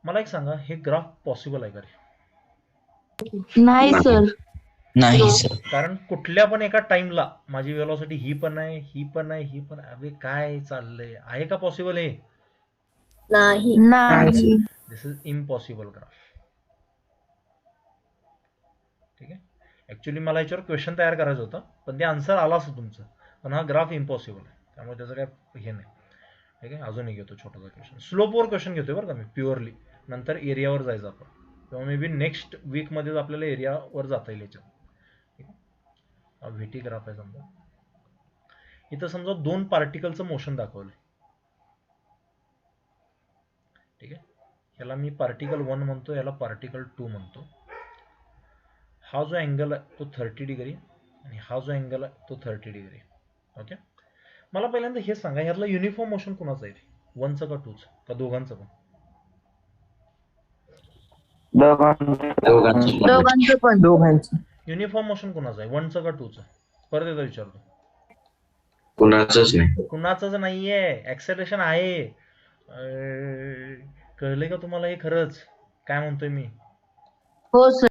मला एक सांगा हे ग्राफ पॉसिबल आहे का रे. नाही सर. नाही सर. कारण कुठल्या पण एका टाइमला माझी वेलॉसिटी ही पण आहे, ही पण आहे, ही पण आहे. अबे काय चाललंय, आहे का पॉसिबल हे. नाही. नाही. दिस इज इम्पॉसिबल ग्राफ. ठीक आहे, ऍक्च्युली मला याच्यावर क्वेश्चन तयार करायचं होतं पण ते आन्सर आला असं तुमचं, पण हा ग्राफ इम्पॉसिबल आहे त्यामुळे त्याचं काय हे नाही. ठीक आहे, अजून एक घेतो छोटासा क्वेश्चन. स्लोपवर क्वेश्चन घेतोय बरं का मी प्युअरली, नंतर एरियावर जायचं आपण. तेव्हा मे बी नेक्स्ट वीकमध्येच आपल्याला एरियावर जाता येईल याच्यात. ठीक आहे, हा व्हीटी ग्राफ आहे समजा. इथं समजा 2 पार्टिकलचं मोशन दाखवलंय. ठीक आहे. याला मी पार्टिकल 1 म्हणतो, याला पार्टिकल 2 म्हणतो. हा जो अँगल आहे तो 30 डिग्री आणि हा जो अँगल आहे तो 30 डिग्री. ओके. मला पहिल्यांदा हे सांगा, ह्यातला युनिफॉर्म मोशन कुणाचं आहे, 1चं का 2चं का दोघांचं पण? दोघांचं पण. दोघांचं. युनिफॉर्म मोशन कुणाचं आहे, 1चं का 2चं? परत एकदा विचारतो. कुणाचंच नाही. कुणाचंच नाहीये. ऍक्सेलरेशन आहे. कळले का तुम्हाला हे खरंच काय म्हणतोय मी? हो सर.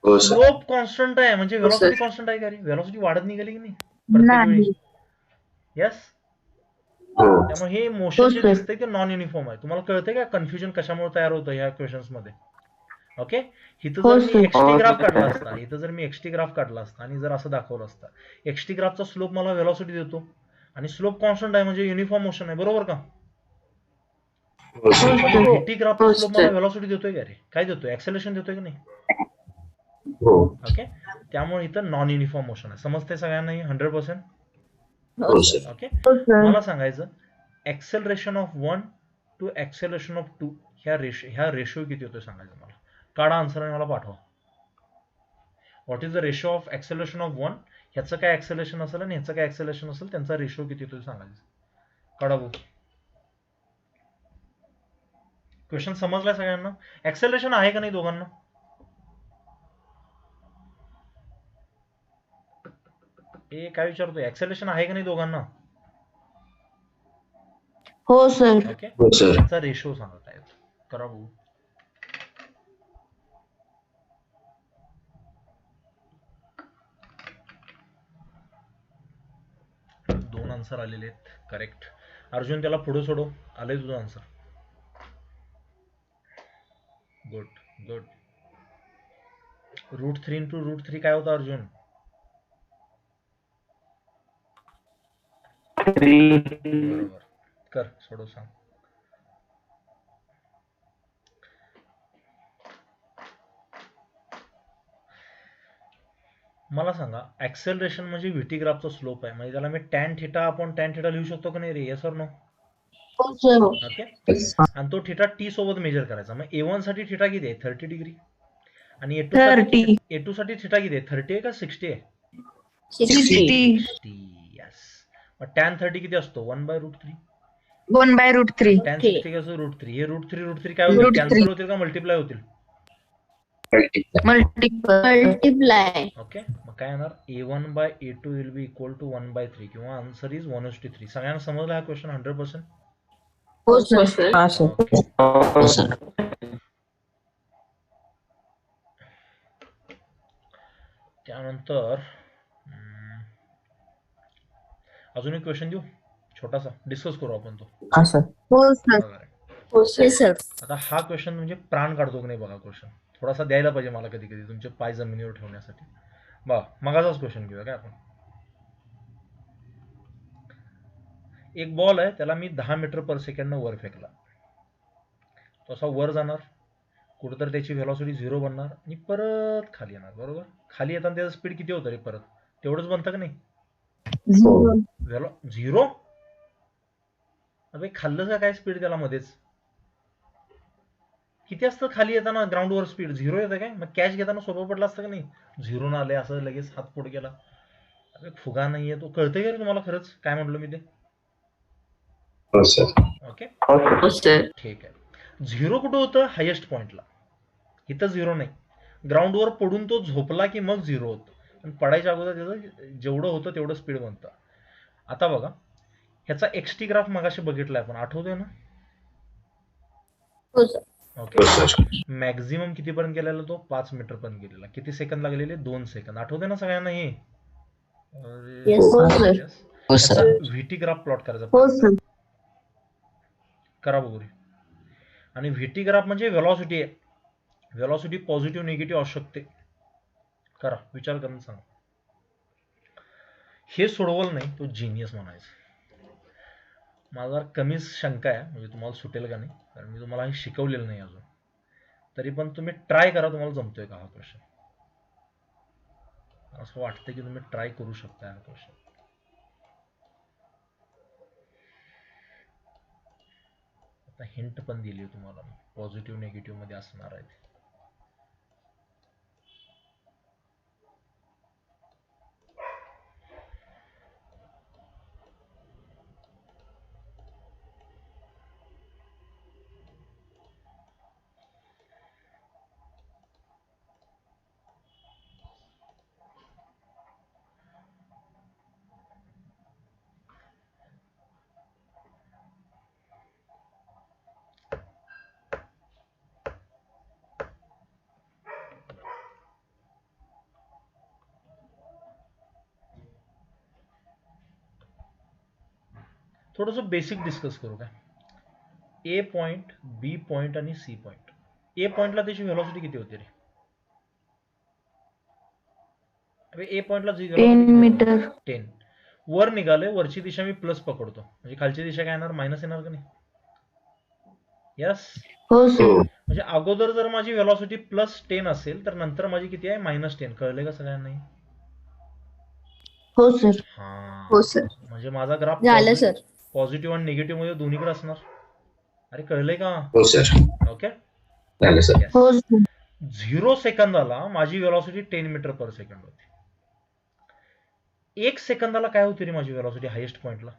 हो सर. स्लोप कॉन्स्टंट आहे म्हणजे व्हेलॉसिटी sir. कॉन्स्टंट आहे का रे? व्हेलॉसिटी वाढत निघाली की नाही प्रत्येक नाही. वेळी? यस. हो. त्यामुळे हे मोशन जे sir. दिसतंय ते नॉन युनिफॉर्म आहे. तुम्हाला कळतंय का कन्फ्युजन कशामुळे तयार होतं ह्या क्वेश्चन्स मध्ये? ओके. इथं हो, जर मी sir. एक्सटी ग्राफ काढला असता, इथं जर मी एक्सटी ग्राफ काढला असता आणि जर असं दाखवलं असता, एक्सटी ग्राफचा स्लोप मला व्हेलॉसिटी देतो आणि स्लोप कॉन्स्टंट आहे म्हणजे युनिफॉर्म मोशन आहे, बरोबर का? हो सर. पण व्हीटी ग्राफचा हो, स्लोप sir. मला व्हेलॉसिटी देतोय का रे? काय देतोय? ऍक्सेलरेशन देतोय की नाही? हो. ओके. त्यामुळे इथं नॉन युनिफॉर्म मोशन आहे. समजतंय सगळ्यांना 100%? हो सर. ओके. हो सर. मला सांगायचं acceleration of 1 to acceleration of 2 ह्या रेशो किती होतोय सांगायचं मला. काढा आन्सर आणि मला पाठवा. What is the ratio of acceleration of 1? ह्याचं काय ऍक्सेलरेशन असेल आणि ह्याचं काय ऍक्सेलरेशन असेल त्यांचा रेशो किती होतोय सांगायचं. काढा बघू. क्वेश्चन समजलाय सगळ्यांना? ऍक्सेलरेशन आहे का नाही दोघांना? काय विचारतोय, ऍक्सेलरेशन आहे का नाही दोघांना? हो सर. ओके. हो सर. त्याचा रेशो सांगत आहेत. करा बघू. दोन आन्सर आलेले आहेत करेक्ट. अर्जुन त्याला पुढे सोडव. आलंय तुझं आन्सर. Good good. √3 इंटू √3 काय होतं अर्जुन? बरोबर. कर सोडव सांग. मला सांगा ऍक्सेलरेशन म्हणजे व्हीटी ग्राफचा स्लोप आहे म्हणजे त्याला मी tan theta upon tan theta लिहू शकतो का नाही रे? Yes or no? हो सर. ओके. आणि तो थिटा टी सोबत मेजर करायचा. मग A1 साठी थिटा किती आहे? 30 डिग्री. आणि A2 साठी थिटा किती आहे? 30 आहे का 60 आहे? 60. 60. यस. मग टॅन 30 किती असतो? 1/√3. 1/√3. टॅन 60 कसं √3. हे √3 काय होतील? √3. कॅन्सल होतील का मल्टिप्लाय होतील? मल्टिप्लाय. ओके. मग काय येणार? A1/A2 will be equal to 1/3 किंवा आन्सर इज 1:3. सगळ्यांना समजला हा क्वेश्चन 100%? हो हो सर. सर. हा सर. ओके. हो सर. त्यानंतर अजून एक क्वेश्चन देऊ छोटासा, डिस्कस करू आपण तो. हा सर. हो सर. बघा रे. हो सर. सर. आता हा क्वेश्चन म्हणजे प्राण काढतो की नाही बघा. क्वेश्चन थोडासा द्यायला पाहिजे मला कधी कधी तुमचे पाय जमिनीवर ठेवण्यासाठी. बघा मगाचाच क्वेश्चन घेऊया काय आपण. एक बॉल आहे त्याला मी 10 मीटर पर सेकंड वर फेकला. तो असा वर जाणार, कुठेतरी त्याची व्हेलॉसिटी 0 बनणार आणि परत खाली येणार. बरोबर. खाली येताना त्याचं स्पीड किती होतं रे? परत तेवढंच बनतं का नाही? 0. अबे खाल्लं का काय स्पीड त्याला मध्येच? किती असतं खाली येताना ग्राउंडवर स्पीड? 0 येतं काय? मग कॅच घेताना सोपं पडलं असतं का नाही? 0 आले असं लगेच हात पुढे केला. अरे फुगा नाहीये तो. कळतंय का रे तुम्हाला खरंच काय म्हणलो मी ते? हो सर. ओके. हो सर. ठीक आहे. 0 कुठं होतं? हायेस्ट पॉइंटला. इथं 0 नाही. ग्राउंडवर पडून तो झोपला की मग 0 होतं. पण पडायच्या अगोदर त्याचं जेवढं होतं तेवढं स्पीड बनतं. आता बघा ह्याचा एक्सटी ग्राफ मगाशी बघितलाय आपण, आठवतोय ना? हो सर. ओके. हो सर. मॅक्झिमम कितीपर्यंत गेलेला तो? 5 मीटर पर्यंत गेलेला. किती सेकंद लागलेले? 2 सेकंद. आठवतंय ना सगळ्यांना हे? Yes, हो सर. Yes. हो सर. ह्याचा व्हीटी ग्राफ प्लॉट करायचा. हो सर. करा बघू रे. आणि व्हीटी ग्राफ म्हणजे व्हेलॉसिटी आहे. व्हेलॉसिटी पॉझिटिव्ह निगेटिव्ह असू शकते. करा विचार करून सांगा. हे सोडवलं नाही तो जिनियस म्हणायचं. मला कमीच शंका आहे म्हणजे तुम्हाला सुटेल का नाही, कारण मी तुम्हाला हे शिकवलेलं नाही अजून. तरी पण तुम्ही ट्राय करा तुम्हाला जमतोय का हा क्वेश्चन. असं वाटतं की तुम्ही ट्राय करू शकता हा क्वेश्चन. हिंट पण दिली तुम्हाला, पॉझिटिव्ह निगेटिव्ह मध्ये असणार आहे. थोडस बेसिक डिस्कस करू काय. ए पॉइंट, बी पॉइंट आणि सी पॉइंट. ए पॉइंटला त्याची व्हेलॉसिटी किती होती रे? ए पॉइंटला 10 मीटर. 10. वर निघाले, वरची दिशा मी प्लस पकडतो, म्हणजे खालची दिशा काय येणार? मायनस येणार का नाही? यस. हो सर. हो. म्हणजे अगोदर जर माझी व्हेलॉसिटी +10 असेल तर नंतर माझी किती आहे? -10. कळले का सगळ्यांना? हो सर. हा. हो सर. म्हणजे माझा ग्राफ झालं सर. पॉझिटिव्ह आणि निगेटिव्ह मध्ये दोन्हीकडे असणार. अरे कळलंय का? हो सर. ओके. झालं सर. हो सर. 0 सेकंदाला माझी व्हेलॉसिटी 10 मीटर पर सेकंड होती. 1 सेकंदाला काय होती रे माझी व्हेलॉसिटी हायेस्ट पॉइंटला?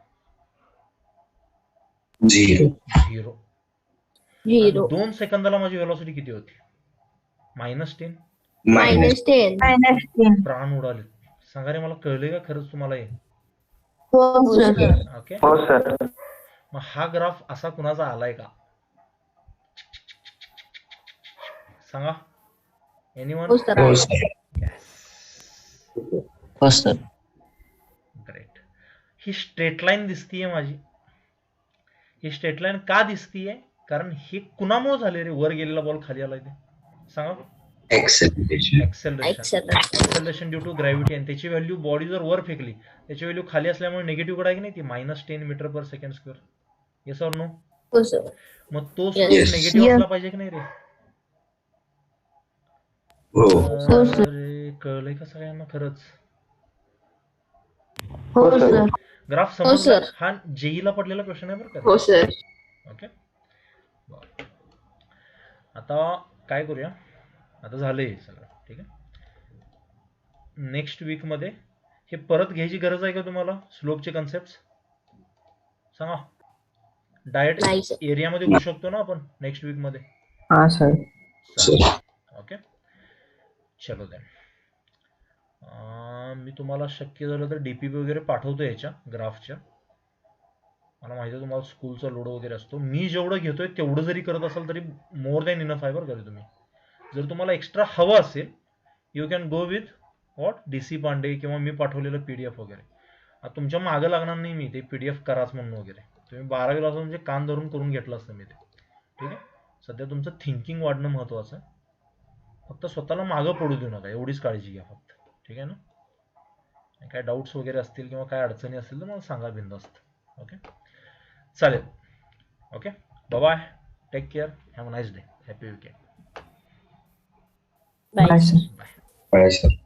0. 0. 0. 2 सेकंदाला माझी व्हेलॉसिटी किती होती? -10. -10. -10. प्राण उडाले. सांगा रे मला, कळले का खरंच तुम्हाला हे? हो सर. ओके. हो सर. मग हा ग्राफ असा कुणाचा आलाय का? सांगा. एनीवन? हो सर. हो सर. हो सर. ग्रेट. ही स्ट्रेट लाईन दिसतीये माझी. ही स्ट्रेट लाईन का दिसतीये? कारण हे कुणामुळे झाले रे? वर गेलेला बॉल खाली आलाय ते सांगा. Acceleration. Acceleration due to gravity. आणि त्याची व्हॅल्यू, बॉडी जर वर फेकली त्याची व्हॅल्यू खाली असल्यामुळे निगेटिव्ह कडे आहे की नाही ती? -10 metre per second square. Yes or no? हो सर. मग तो Yes. निगेटिव्ह असला पाहिजे की नाही रे? हो. अरे कळलंय का सगळ्यांना खरंच? हो सर. ग्राफ हो समजला? सर. हा JEE ला पडलेला क्वेश्चन आहे बरं का. हो सर. ओके. आता काय करूया, आता झालंय सगळं ठीक आहे. नेक्स्ट वीक मध्ये हे परत घ्यायची गरज आहे का तुम्हाला? स्लोपचे कन्सेप्ट सांगा. डायरेक्ट नाही सर. एरियामध्ये होऊ शकतो ना आपण नेक्स्ट वीक मध्ये? हा सर. सर. ओके. चलो देन. मी तुम्हाला शक्य झालं तर डीपीपी वगैरे पाठवतो याच्या ग्राफच्या. मला माहिती आहे तुम्हाला स्कूलचा लोड वगैरे असतो. मी जेवढं घेतोय तेवढं जरी करत असाल तरी मोर दॅन इनफ आहे बरं का तुम्ही. जर तुम्हाला एक्स्ट्रा हवं असेल you can go with what DC Pandey किंवा मी पाठवलेलं PDF वगैरे. आता तुमच्या मागं लागणार नाही मी ते PDF कराच म्हणून वगैरे. तुम्ही 12वीला असं म्हणजे कान धरून करून घेतलं असतं मी ते. ठीक आहे. सध्या तुमचं थिंकिंग वाढणं महत्वाचं आहे. फक्त स्वतःला मागं पडू देऊ नका, एवढीच काळजी घ्या फक्त. ठीक आहे ना? काय डाऊट्स वगैरे असतील किंवा काय अडचणी असतील तर मला सांगा बिंदास्त. ओके चालेल. Okay bye bye. Take care. Have a nice day. Happy weekend. Bye. Sir. Bye. Bye sir.